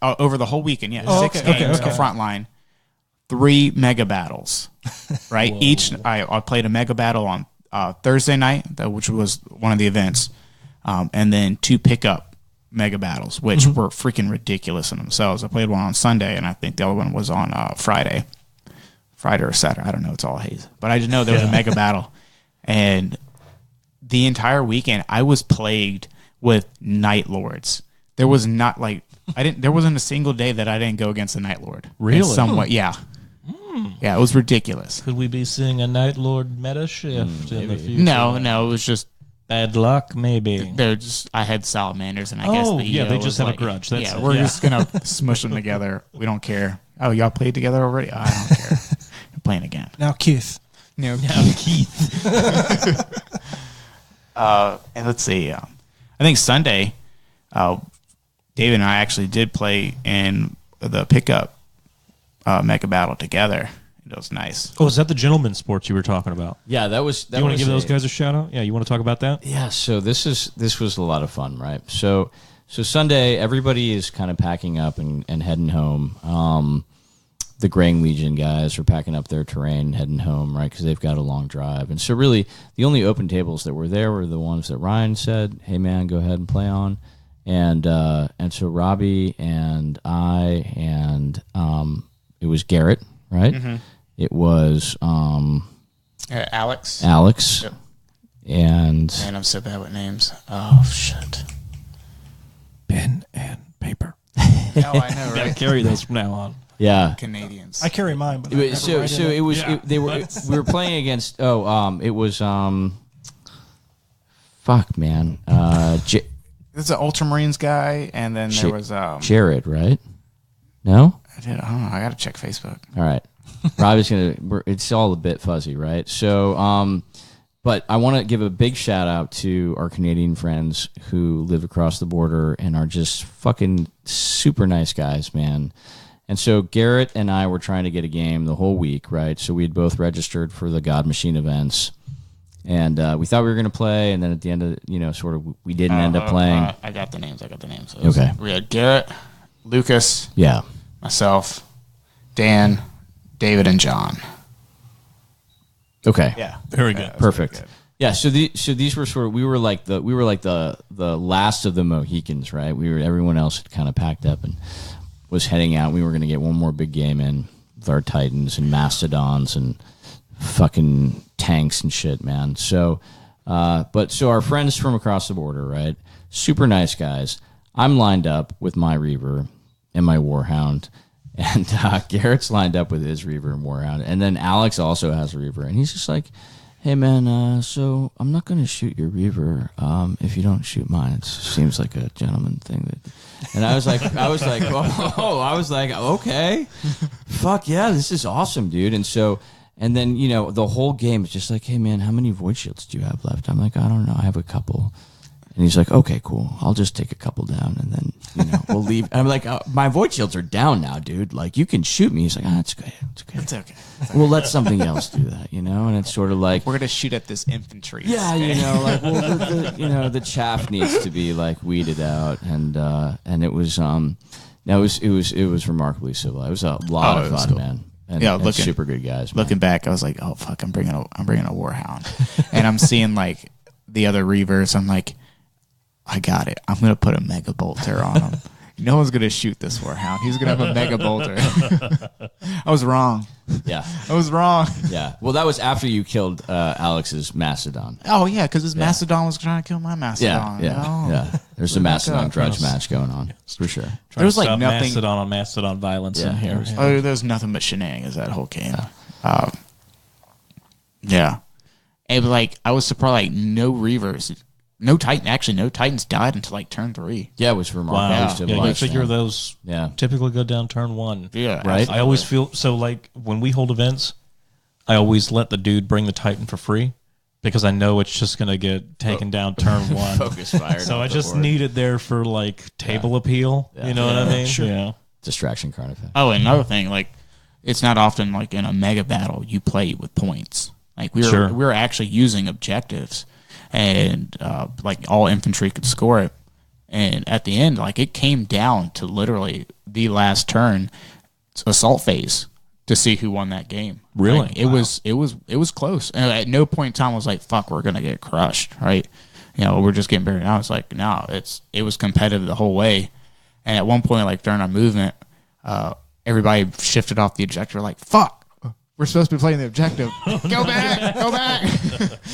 E: Over the whole weekend. Yeah, 6 games of Frontline, 3 mega battles. Right, I played a mega battle on Thursday night, which was one of the events, and then 2 pickup mega battles, which were freaking ridiculous in themselves. I played one on Sunday, and I think the other one was on Friday or Saturday. I don't know. It's all haze, but I just know there was a mega battle, and the entire weekend I was plagued with Night Lords. There was not like there wasn't a single day that I didn't go against a Night Lord.
C: Really?
E: Somewhat, yeah. Yeah, it was ridiculous.
C: Could we be seeing a Night Lord meta shift in the future?
E: No, it was just
C: bad luck, maybe.
E: I had salamanders, and I guess
C: they just have a grudge. That's
E: we're just gonna smush them together. We don't care. Oh, y'all played together already? I don't care. We're playing again.
A: Now, Keith.
E: Now
C: Keith.
E: And let's see. I think Sunday, David and I actually did play in the pickup mega battle together. It was nice.
C: Oh, is that the gentleman sports you were talking about?
B: Yeah, that was.
C: You want to give those guys a shout out? Yeah, you want to talk about that?
B: Yeah. So this was a lot of fun, right? So Sunday, everybody is kind of packing up and heading home. The Graying Legion guys are packing up their terrain, heading home, right? Because they've got a long drive. And so really, the only open tables that were there were the ones that Ryan said, "Hey man, go ahead and play on." And so Robbie and I and it was Garrett, right? Mm-hmm. It was
E: Alex.
B: Yep. And
E: Man, I'm so bad with names. Oh shit.
C: Pen and paper.
E: Oh, I know, right?
C: Gotta carry those from now on.
B: Yeah,
E: Canadians.
A: I carry mine, but
B: we were playing against. It was fuck, man.
E: There's an Ultramarines guy, and then there was
B: Jared, right? No,
E: I don't know. I gotta check Facebook.
B: all right. Robbie's it's all a bit fuzzy, right? So, but I want to give a big shout out to our Canadian friends who live across the border and are just fucking super nice guys, man. And so Garrett and I were trying to get a game the whole week, right? So we had both registered for the God Machine events. And we thought we were going to play, and then at the end of, we didn't end up playing.
E: I got the names.
B: Okay.
E: We had Garrett, Lucas,
B: Yeah.
E: myself, Dan, David, and John.
B: Okay.
E: Yeah.
C: Very good.
B: Perfect.
E: Good.
B: Yeah, so these were sort of we were like the last of the Mohicans, right? Everyone else had kind of packed up and was heading out. We were going to get one more big game in with our Titans and Mastodons and fucking tanks and shit, man. So, so our friends from across the border, right? Super nice guys. I'm lined up with my Reaver and my Warhound, and Garrett's lined up with his Reaver and Warhound, and then Alex also has a Reaver, and he's just like, "Hey, man, so I'm not going to shoot your Reaver if you don't shoot mine. It seems like a gentleman thing." And I was like, okay, fuck yeah, this is awesome, dude. And then, the whole game is just like, "Hey, man, how many void shields do you have left?" I'm like, "I don't know. I have a couple." And he's like, "Okay, cool. I'll just take a couple down, and then, we'll leave." And I'm like, "My void shields are down now, dude. Like, you can shoot me." He's like, "It's okay.
E: It's okay.
B: We'll let something else do that, And it's sort of like,
E: We're gonna shoot at this infantry.
B: yeah, the chaff needs to be like weeded out, and it was it was remarkably civil. It was a lot of fun,
E: cool.
B: man. And,
E: Yeah,
B: and super good guys. Man.
E: Looking back, I was like, "Oh fuck, I'm bringing a Warhound," and I'm seeing like the other Reavers. I'm like, "I got it. I'm gonna put a Mega Bolter on him. No one's gonna shoot this Warhound. He's gonna have a Mega Bolter." I was wrong.
B: Yeah,
E: I was wrong.
B: yeah. Well, that was after you killed Alex's Mastodon.
E: Oh yeah, because his Mastodon was trying to kill my Mastodon.
B: Yeah. There's a Mastodon grudge match going on for sure.
E: There was like
C: Stop
E: nothing.
C: Mastodon violence in here.
E: Oh, there's nothing but shenanigans that whole game. Yeah, and like I was surprised. Like no Reavers, no Titans died until like turn 3.
B: Yeah, it was remarkable.
C: Wow. Yeah, you figure those
B: Yeah.
C: typically go down turn 1.
E: Yeah,
B: Right?
C: I always feel so like when we hold events, I always let the dude bring the Titan for free because I know it's just going to get taken down turn 1.
B: Focus fire.
C: So I just need it there for like table appeal.
B: Yeah.
C: You know what I mean?
B: Sure.
C: Yeah.
B: Distraction card effect.
E: Oh, another thing, like it's not often like in a mega battle you play with points. Like we were actually using objectives, and like all infantry could score it. And at the end, like it came down to literally the last turn, assault phase, to see who won that game.
C: Really?
E: Like, it was close. And at no point in time was like, "Fuck, we're gonna get crushed," right? We're just getting buried out. It's like no, it was competitive the whole way. And at one point, like during our movement, everybody shifted off the objective. Like, "Fuck, we're supposed to be playing the objective. Go back."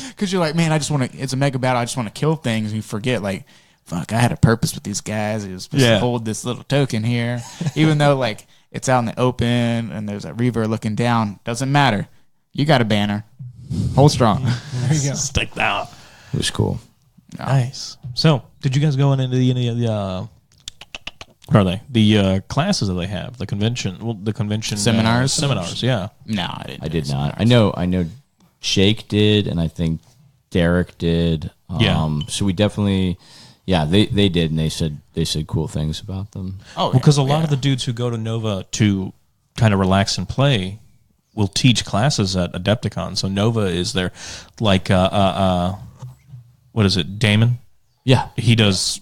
E: Because you're like, "Man, I just want to." It's a mega battle. I just want to kill things, and you forget like, "Fuck, I had a purpose with these guys. It was supposed to hold this little token here, even though like it's out in the open and there's a Reaver looking down. Doesn't matter. You got a banner. Hold strong."
A: There you go.
C: Stick down.
B: It was cool.
C: Nice. So, did you guys go into any of the what are they? The classes that they have, the convention
E: Seminars?
C: Seminars, yeah.
E: No, I didn't.
B: I did not. I know Jake did, and I think Derek did. So we definitely, they did, and they said cool things about them.
E: Oh,
C: because a lot of the dudes who go to Nova to kind of relax and play will teach classes at Adepticon. So Nova is there, like what is it, Damon?
B: Yeah,
C: He does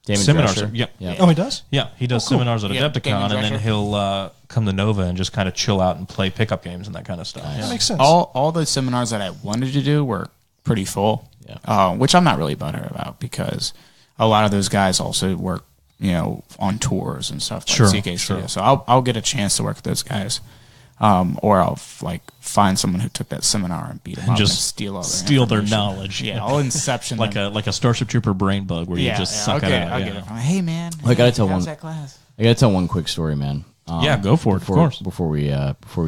B: Damon
C: seminars.
B: Drescher.
C: Yeah.
A: Oh, he does?
C: Yeah, he does
E: cool.
C: seminars at
E: Yeah,
C: Adepticon,
E: Damon
C: and then
E: Drescher.
C: he'll come to Nova and just kind of chill out and play pickup games and that kind of stuff.
A: That
C: Yeah.
A: makes sense.
E: all the seminars that I wanted to do were pretty full.
B: Yeah.
E: Which I'm not really butthurt about because a lot of those guys also work, on tours and stuff like
C: Sure,
E: CK
C: sure.
E: Studio. So I'll get a chance to work with those guys. Or I'll find someone who took that seminar and beat them up
C: just
E: and
C: steal their
E: information.
C: knowledge.
E: Yeah, I'll inception
C: like
E: them.
C: a Starship Trooper brain bug where you just suck
E: okay,
C: it out.
E: I'll
C: Yeah.
E: get it. I'm like, "Hey man,
B: I gotta tell
E: how's
B: one-
E: that class?"
B: I gotta tell one quick story, man.
C: Yeah, go for it, of course.
B: Before we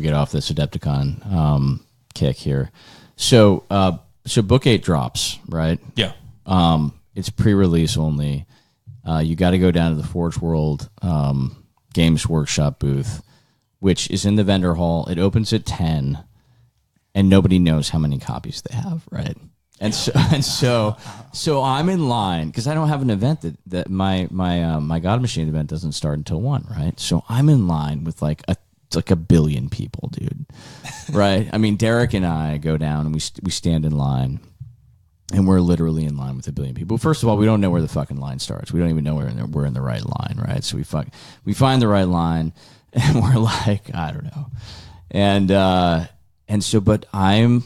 B: get off this Adepticon kick here, so Book 8 drops, right?
C: Yeah.
B: It's pre-release only. You got to go down to the Forge World Games Workshop booth, which is in the vendor hall. It opens at 10, and nobody knows how many copies they have, right? And so I'm in line because I don't have an event that my God Machine event doesn't start until 1, right? So I'm in line with like a billion people, dude, right? I mean, Derek and I go down and we stand in line. And we're literally in line with a billion people. First of all, we don't know where the fucking line starts. We don't even know we're in the right line, right? So we find the right line, and we're like, I don't know. And so, but I'm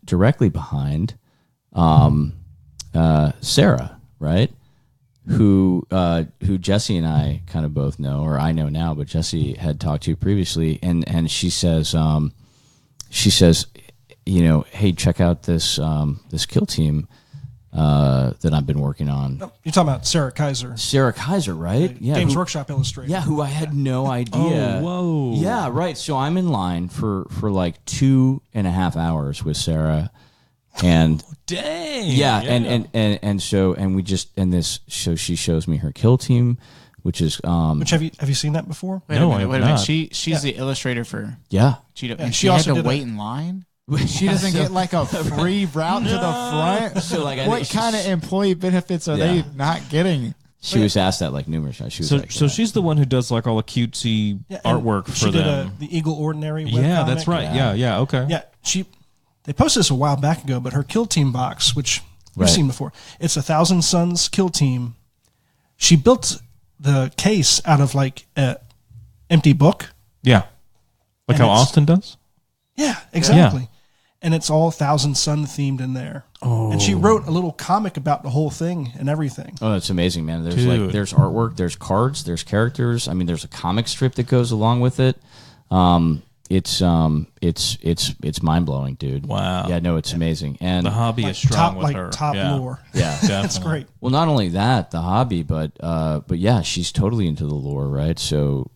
B: directly behind, Sarah, right? Who Jesse and I kind of both know, or I know now, but Jesse had talked to previously, and she says, you know, hey, check out this kill team that I've been working on.
A: No, you're talking about Sarah Kaiser.
B: Sarah Kaiser, right?
A: Yeah. Games Workshop illustrator.
B: Yeah, who I had no idea.
C: Oh, whoa.
B: Yeah, right. So I'm in line for like 2.5 hours with Sarah. And
C: dang.
B: Yeah, and so she shows me her kill team, which is
A: which have you seen that before?
E: Wait a minute. She's the illustrator for Cheetah, and she also had to wait in line. She doesn't get like a free route to the front.
B: So like,
E: what kind of employee benefits are they not getting?
B: She was asked that like numerous times. She was
C: so she's the one who does like all the cutesy artwork for them.
A: Did the Eagle Ordinary webcomic.
C: Yeah, that's right. Yeah, okay.
A: Yeah, they posted this a while back ago, but her Kill Team box, which you've seen before, it's 1,000 Suns Kill Team. She built the case out of like an empty book.
C: Yeah, like how Austin does.
A: Yeah, exactly. Yeah. And it's all 1,000 Sun themed in there. Oh. And she wrote a little comic about the whole thing and everything.
B: Oh, that's amazing, man. There's artwork, there's cards, there's characters. I mean, there's a comic strip that goes along with it. It's mind blowing, dude.
C: Wow.
B: Yeah, no, it's amazing. And
C: the hobby is strong with her.
A: Top lore.
B: Yeah,
A: that's great.
B: Well, not only that, the hobby, but yeah, she's totally into the lore, right? So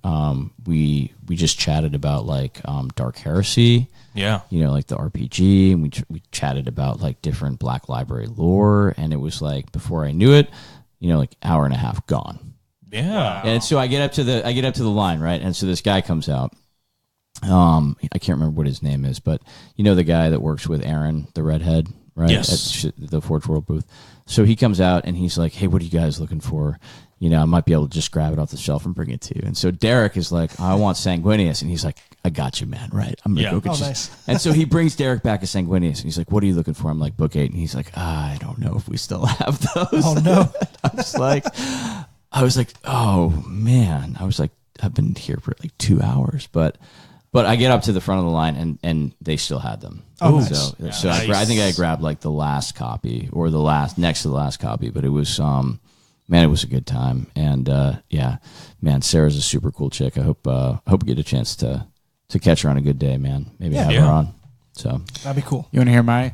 B: we just chatted about like Dark Heresy.
C: Yeah,
B: you know, like the RPG, and we chatted about like different Black Library lore, and it was like before I knew it, you know, like hour and a half gone.
C: Yeah, wow.
B: And so I get up to the line, right, and so this guy comes out. I can't remember what his name is, but you know the guy that works with Aaron, the redhead, right?
C: Yes,
B: at the Forge World booth. So he comes out and he's like, "Hey, what are you guys looking for? You know, I might be able to just grab it off the shelf and bring it to you." And so Derek is like, "I want Sanguinius," and he's like, "I got you, man. Right? I'm gonna go get you."
A: Nice.
B: And so he brings Derek back a Sanguinius, and he's like, "What are you looking for?" I'm like, "Book 8," and he's like, "I don't know if we still have those."
A: Oh no!
B: I was like, "Oh man!" I was like, "I've been here for like 2 hours," but I get up to the front of the line, and they still had them.
A: Oh, nice.
B: So nice. I think I grabbed like the last copy or next to the last copy, but it was man, it was a good time, and yeah, man, Sarah's a super cool chick. I hope we get a chance to catch her on a good day, man. Maybe have her on. So
A: that'd be cool.
E: You want to hear my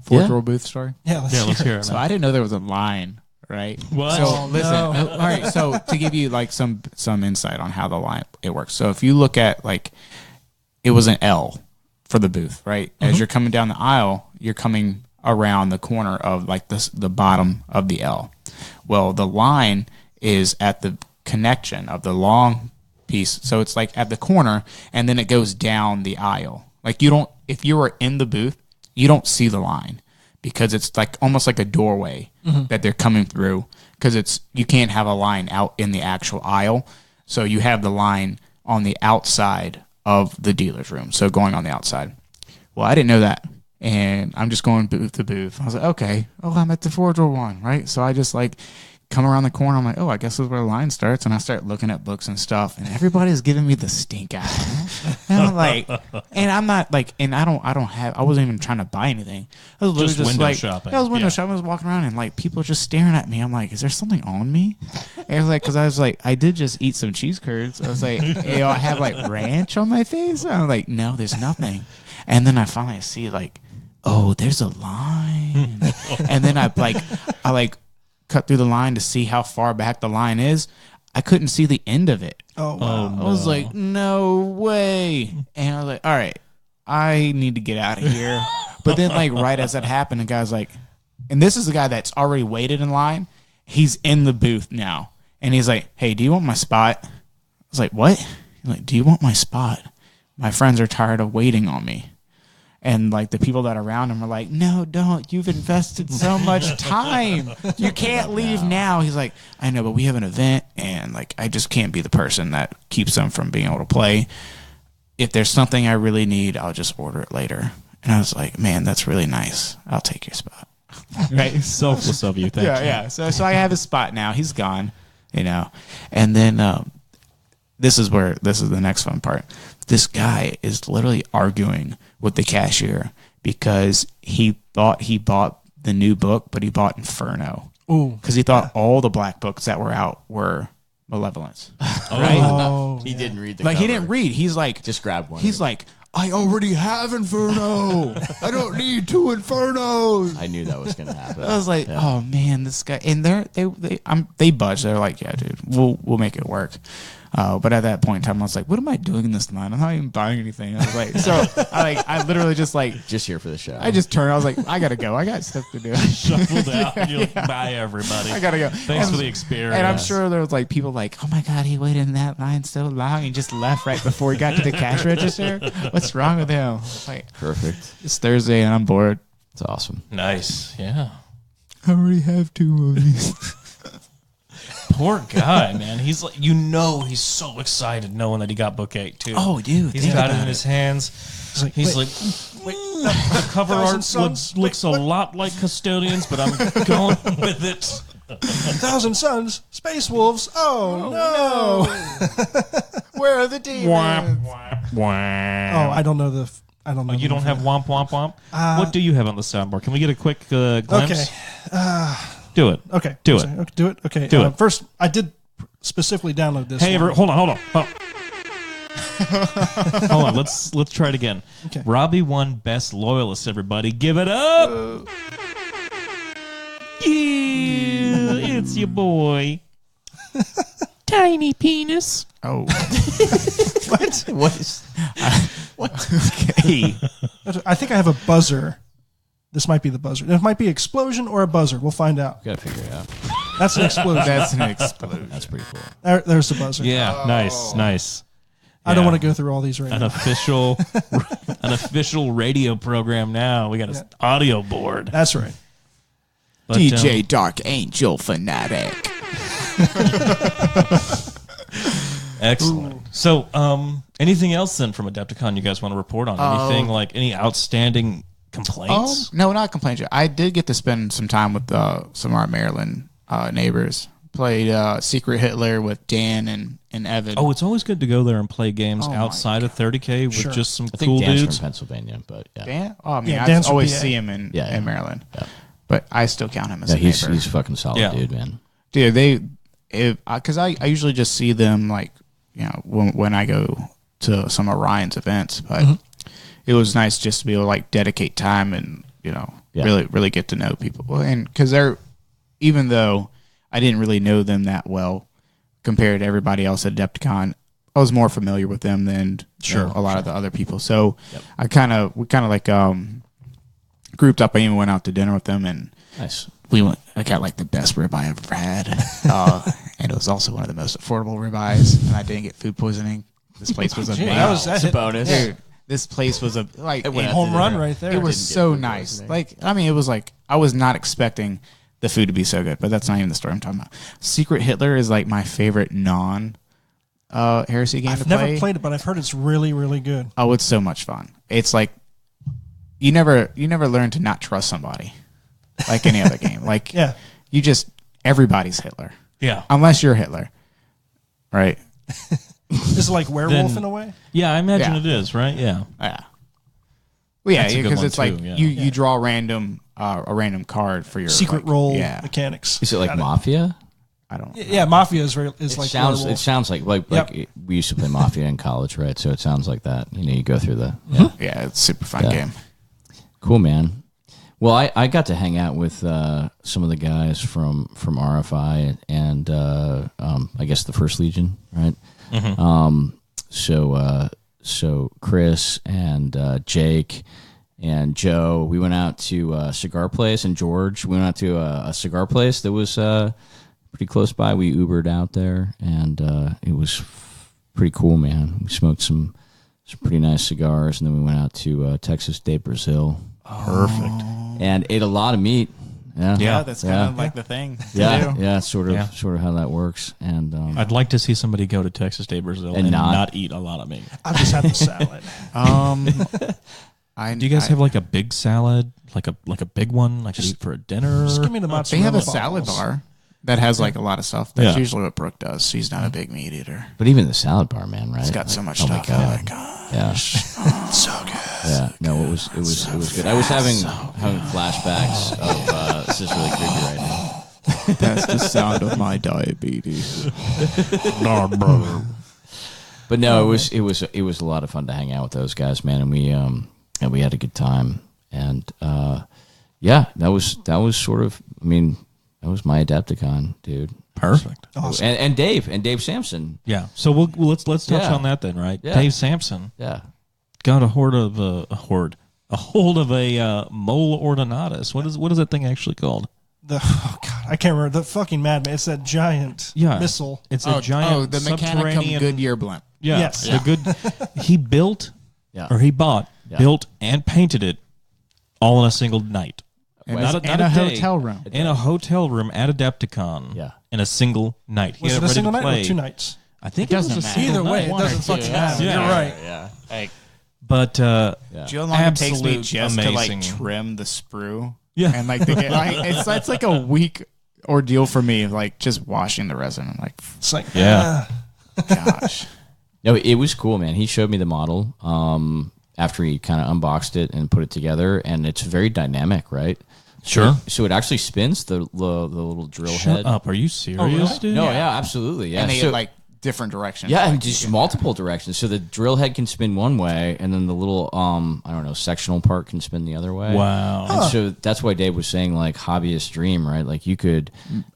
E: Forge World booth story?
A: Yeah, let's hear it.
E: So I didn't know there was a line, right?
C: What?
E: So listen, all right. So to give you like some insight on how the line it works. So if you look at like, it was an L for the booth, right? As you're coming down the aisle, you're coming around the corner of like the bottom of the L. Well, the line is at the connection of the long piece. So it's like at the corner, and then it goes down the aisle. Like if you were in the booth, you don't see the line because it's like almost like a doorway that they're coming through, because you can't have a line out in the actual aisle. So you have the line on the outside of the dealer's room. So going on the outside. Well, I didn't know that. And I'm just going booth to booth. I was like, okay, I'm at the Forge World one, right? So I just like come around the corner. I'm like, I guess this is where the line starts. And I start looking at books and stuff, and everybody's giving me the stink eye. And I'm like, and I'm not like, and I wasn't even trying to buy anything. I was literally just
C: window
B: like,
C: shopping.
B: I was
E: window shopping. I was walking around, and like people were just staring at me. I'm like, is there something on me? And I was like, because I was like, I did just eat some cheese curds. I was like, I have like ranch on my face. I'm like, no, there's nothing. And then I finally see like, there's a line. And then I cut through the line to see how far back the line is. I couldn't see the end of it.
A: Oh, wow.
E: I was like, no way. And I was like, all right, I need to get out of here. But then, like, right as that happened, the guy's like, and this is the guy that's already waited in line. He's in the booth now. And he's like, hey, do you want my spot? I was like, what? He's like, do you want my spot? My friends are tired of waiting on me. And, like, the people that are around him are like, no, don't. You've invested so much time. You can't leave now. He's like, I know, but we have an event, and, like, I just can't be the person that keeps them from being able to play. If there's something I really need, I'll just order it later. And I was like, man, that's really nice. I'll take your spot.
C: Right? Selfless of you. Thank you.
E: Yeah. So I have his spot now. He's gone, you know. And then this is the next fun part. This guy is literally arguing with the cashier because he thought he bought the new book, but he bought Inferno.
A: Ooh.
E: Because he thought all the black books that were out were Malevolence.
B: Right? Oh, he didn't read the
E: like
B: cover.
E: He didn't read. He's like,
B: just grab one.
E: He's like, I already have Inferno. I don't need 2 Infernos.
B: I knew that was going to happen.
E: I was like, oh man, this guy. And they budged. They're like, yeah, dude, we'll make it work. But at that point in time, I was like, what am I doing in this line? I'm not even buying anything. I was like, I literally just
B: here for the show.
E: I just turned. I was like, I gotta go. I got stuff to do.
C: Shuffled out. And you're like, bye, everybody.
E: I gotta go.
C: Thanks for the experience.
E: And I'm sure there was like people like, oh my god, he waited in that line so long and just left right before he got to the cash register. What's wrong with him? Like,
B: perfect.
E: It's Thursday and I'm bored.
B: It's awesome.
C: Nice. Yeah.
E: I already have 2 of these.
C: Poor guy, man. He's like, he's so excited knowing that he got book 8 too.
E: Oh, dude,
C: he's got it in his hands. He's like, the cover art looks a lot like Custodians, but I'm going with it.
A: 1,000 Suns, Space Wolves. Oh no!
E: Where are the demons?
A: Oh, I don't know I don't know.
C: You don't have womp womp womp. What do you have on the soundboard? Can we get a quick glimpse?
A: Okay.
C: Do it.
A: Okay.
C: Do it.
A: Okay, do it. Okay.
C: Do it.
A: First, I did specifically download this.
C: Hey, hold on. Hold on. Let's try it again.
A: Okay.
C: Robbie won Best Loyalist, everybody. Give it up. Yeah, it's your boy. Tiny penis.
E: Oh.
A: What?
B: What?
E: Okay.
A: I think I have a buzzer. This might be the buzzer. It might be explosion or a buzzer. We'll find out.
B: Gotta figure it out.
A: That's an explosion.
E: That's an explosion.
B: That's pretty cool.
A: There's the buzzer.
C: Yeah, nice.
A: I don't want to go through all these right
C: an
A: now.
C: An official radio program now. We got an audio board.
A: That's right.
E: But, DJ Dark Angel Fanatic.
C: Excellent. Ooh. So, anything else then from Adepticon you guys want to report on? Anything like any outstanding complaints?
E: No, not complaints. I did get to spend some time with some of our Maryland neighbors. Played Secret Hitler with Dan and Evan.
C: Oh, it's always good to go there and play games outside of 30K with just some cool
B: Dan's
C: dudes.
B: From Pennsylvania, but yeah.
E: Dan? Oh, I mean, I
A: Dan's
E: always see him in Maryland. Yeah. But I still count him as a neighbor.
B: He's fucking solid, dude, man.
E: Dude, because I usually just see them like, you know, when I go to some of Ryan's events, but it was nice just to be able to like dedicate time and, you know, really get to know people. Well, and because even though I didn't really know them that well compared to everybody else at Adepticon, I was more familiar with them than a lot of the other people. So we kind of like grouped up. I even went out to dinner with them, and
B: nice.
E: I got like the best ribeye I've ever had, and it was also one of the most affordable ribeyes. And I didn't get food poisoning. This place was amazing.
A: That's
B: a bonus.
E: Dude, this place was a
A: home run right there.
E: It was so nice. Like, I mean, it was like I was not expecting the food to be so good, but that's not even the story I'm talking about. Secret Hitler is like my favorite heresy game to play.
A: I've never played it, but I've heard it's really, really good.
E: Oh, it's so much fun. It's like you never learn to not trust somebody like any other game. Like you just everybody's Hitler.
C: Yeah.
E: Unless you're Hitler. Right?
A: Is it like werewolf in a way?
C: Yeah, I imagine it is, right? Yeah.
E: Yeah. Well, yeah,
C: That's a good
E: because
C: one
E: it's
C: too,
E: like you draw a random card for your
A: secret role mechanics.
B: Is it like Mafia?
E: I don't.
A: Yeah, Mafia is like
B: sounds.
A: werewolf.
B: It sounds like we used to play Mafia in college, right? So it sounds like that. You know, you go through the
E: yeah, it's a super fun game.
B: Cool, man. Well, I got to hang out with some of the guys from RFI and I guess the First Legion, right? so Chris and Jake and Joe, we went out to a cigar place, and George, we went out to a cigar place that was pretty close by. We Ubered out there, and it was pretty cool, man. We smoked some pretty nice cigars, and then we went out to Texas de Brazil.
C: Perfect.
B: And ate a lot of meat.
E: Yeah, that's kind of like the thing.
B: Sort of how that works. And
C: I'd like to see somebody go to Texas de Brazil and not eat a lot of meat.
A: I'll just have the salad.
C: Do you guys have like a big salad, like a big one, like just for a dinner?
A: Just give me the mozzarella.
E: They have a
A: balls.
E: salad bar that has like a lot of stuff. That's usually what Brooke does. She's not a big meat eater.
B: but even the salad bar, man, right?
E: It's got so much
B: oh
E: stuff.
B: My God.
E: Oh my gosh.
B: Yeah.
E: So good.
B: Yeah, no, it was good. I was having flashbacks of this is really creepy right now.
E: That's the sound of my diabetes.
B: But no, it was a lot of fun to hang out with those guys, man, and we had a good time. And that was sort of, I mean, that was my Adepticon, dude.
C: Perfect.
A: Awesome.
B: And Dave Sampson.
C: Yeah. So let's touch on that then, right?
B: Yeah.
C: Dave Sampson.
B: Yeah.
C: Got a hold of a mole ordonatus. What is that thing actually called?
A: I can't remember the fucking madman. It's that giant missile.
C: It's a giant
E: the
C: subterranean
E: Mechanicum Goodyear blimp.
C: Yeah,
A: Yes.
C: the good. He built or he bought, built and painted it all in a single night.
E: And
C: Not
E: in
C: a
E: a
C: day.
E: hotel room.
C: In a hotel room at Adepticon.
B: Yeah.
C: In a single night. He
A: Was
C: had
A: it a
C: ready
A: single
C: to
A: night
C: play.
A: or 2 nights?
C: I think
E: It
C: it was
E: doesn't
C: a
E: matter.
C: single
A: Either way,
C: night.
A: it doesn't fucking matter.
C: Yeah.
A: You're right.
E: Yeah. Like,
C: But
E: do you know how long it takes me
C: absolute
E: just
C: amazing.
E: to like trim the sprue?
C: Yeah.
E: And like, it's like a week ordeal for me, like just washing the resin. I'm like,
A: It's like,
C: Yeah.
E: gosh.
B: No, it was cool, man. He showed me the model after he kind of unboxed it and put it together, and it's very dynamic, right?
C: Sure.
B: So it actually spins the little drill
C: Shut
B: head.
C: up. Are you serious,
A: really?
C: dude?
B: No, yeah, absolutely. Yeah.
E: And they
B: So-
E: like different directions.
B: yeah,
E: Like,
B: and just multiple directions. So the drill head can spin one way, and then the little I don't know, sectional part can spin the other way.
C: Wow.
B: And so that's why Dave was saying like hobbyist dream, right? Like you could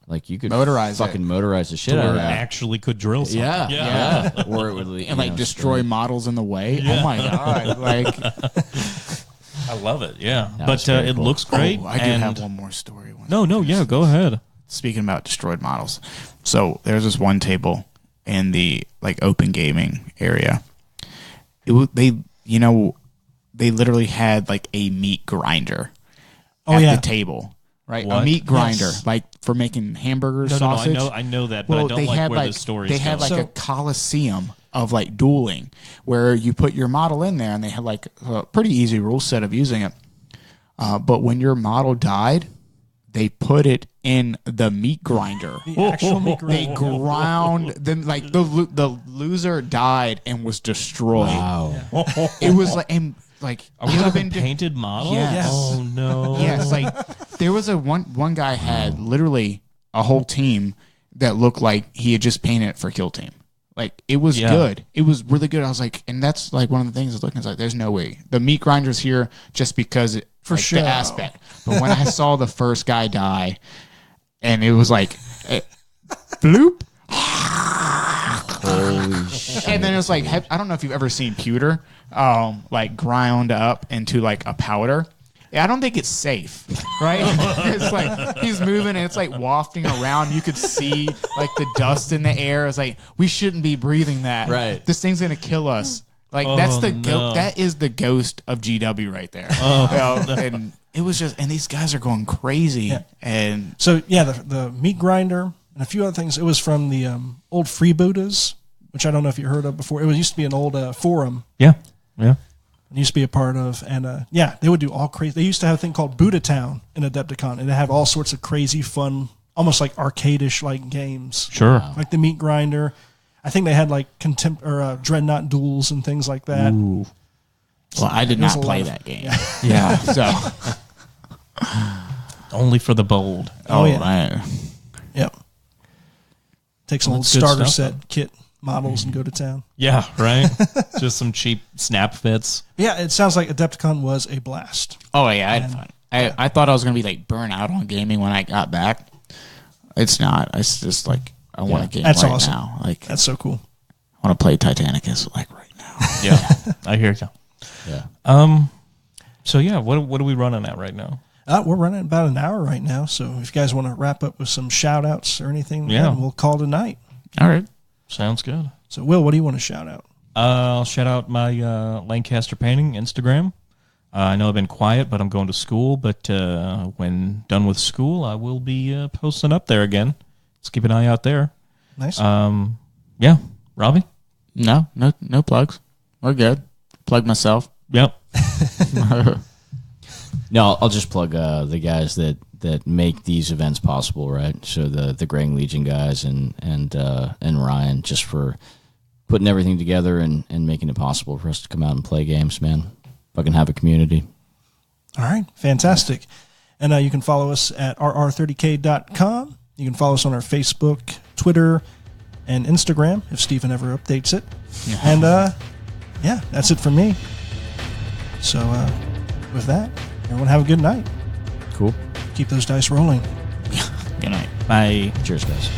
E: Motorize
B: fucking
E: it.
B: motorize the shit out
C: Or
B: of that.
C: actually could drill something.
B: Yeah. Or it would
E: and like destroy models in the way. Oh my god! Like,
C: I love it. Yeah.
B: No,
C: but
B: it's very
C: it
B: cool.
C: looks great.
E: I do
C: and
E: have one more story.
C: No, go ahead.
E: Speaking about destroyed models, so there's this one table in the like open gaming area. They literally had like a meat grinder at the table, right?
C: What?
E: A meat grinder,
A: Yes.
E: like for making hamburger
C: No,
E: sausage.
C: I know that, but I don't
E: they
C: like
E: had
C: where
E: like
C: the story's
E: they had
C: going.
E: like a coliseum of like dueling, where you put your model in there, and they had like a pretty easy rule set of using it. But when your model died, they put it in the meat grinder.
A: The actual meat
E: They
A: grinder.
E: ground them like the loser died and was destroyed.
B: Wow.
E: It was like and like
C: Are we
E: it would've
C: talking
E: been
C: painted models?
E: Yes.
C: Oh no.
E: yes, like there was a one guy had literally a whole team that looked like he had just painted it for Kill Team. Like it was good. It was really good. I was like, and that's like one of the things I was looking at. Like, there's no way the meat grinder's here just because it
A: For
E: like,
A: sure.
E: the aspect. But when I saw the first guy die, and it was like, bloop.
B: Holy shit.
E: And then it was like, I don't know if you've ever seen pewter, like ground up into like a powder. I don't think it's safe, right? It's like he's moving and it's like wafting around. You could see like the dust in the air. It's like we shouldn't be breathing that.
B: Right.
E: This thing's gonna kill us. Like
C: Oh,
E: that's the
C: no.
E: that is the ghost of GW right there. And it was just, and these guys are going crazy.
A: Yeah.
E: And
A: So yeah, the meat grinder and a few other things. It was from the old Freebooters, which I don't know if you heard of before. It used to be an old forum.
C: Yeah.
A: I used to be a part of, and they would do all crazy. They used to have a thing called Buddha Town in Adepticon, and they have all sorts of crazy, fun, almost like arcade-ish like games,
C: Sure.
A: like the meat grinder. I think they had like dreadnought duels and things like that.
C: Ooh.
E: well, I did
A: was
E: not
A: a
E: play
A: lot of-
E: that game. Yeah. So
C: Only for the bold.
A: Yeah.
E: man.
A: Yep. Take some
C: Well,
A: old
C: that's good
A: starter
C: stuff,
A: set kit models and go to town.
C: Yeah, right? Just some cheap snap fits.
A: Yeah, it sounds like Adepticon was a blast.
E: Oh yeah, I had fun. I thought I was gonna be like burnt out on gaming when I got back. It's not. It's just like I want to game
A: That's
E: right
A: awesome.
E: now. Like
A: That's so cool.
E: want to play Titanicus like right now.
C: Yeah, I hear you.
B: Yeah.
C: So yeah, what are we running at right now?
A: We're running about an hour right now, so if you guys want to wrap up with some shout-outs or anything,
C: Yeah.
A: then we'll call tonight.
E: All right.
C: Sounds good.
A: So, Will, what do you want to shout out?
C: I'll shout out my Lancaster Painting Instagram. I know I've been quiet, but I'm going to school. But when done with school, I will be posting up there again. Let's keep an eye out there.
A: Nice.
C: Yeah, Robbie?
E: No plugs. We're good. Plug myself.
C: Yep.
B: No, I'll just plug the guys that make these events possible, right? So the Graying Legion guys and Ryan, just for putting everything together and making it possible for us to come out and play games, man. Fucking have a community.
A: All right, fantastic. And you can follow us at rr30k.com. You can follow us on our Facebook, Twitter, and Instagram if Stephen ever updates it.
E: Yeah.
A: And yeah, that's it from me. So with that, everyone have a good night.
B: Cool.
A: Keep those dice rolling.
E: Good night.
C: Bye.
B: Cheers, guys.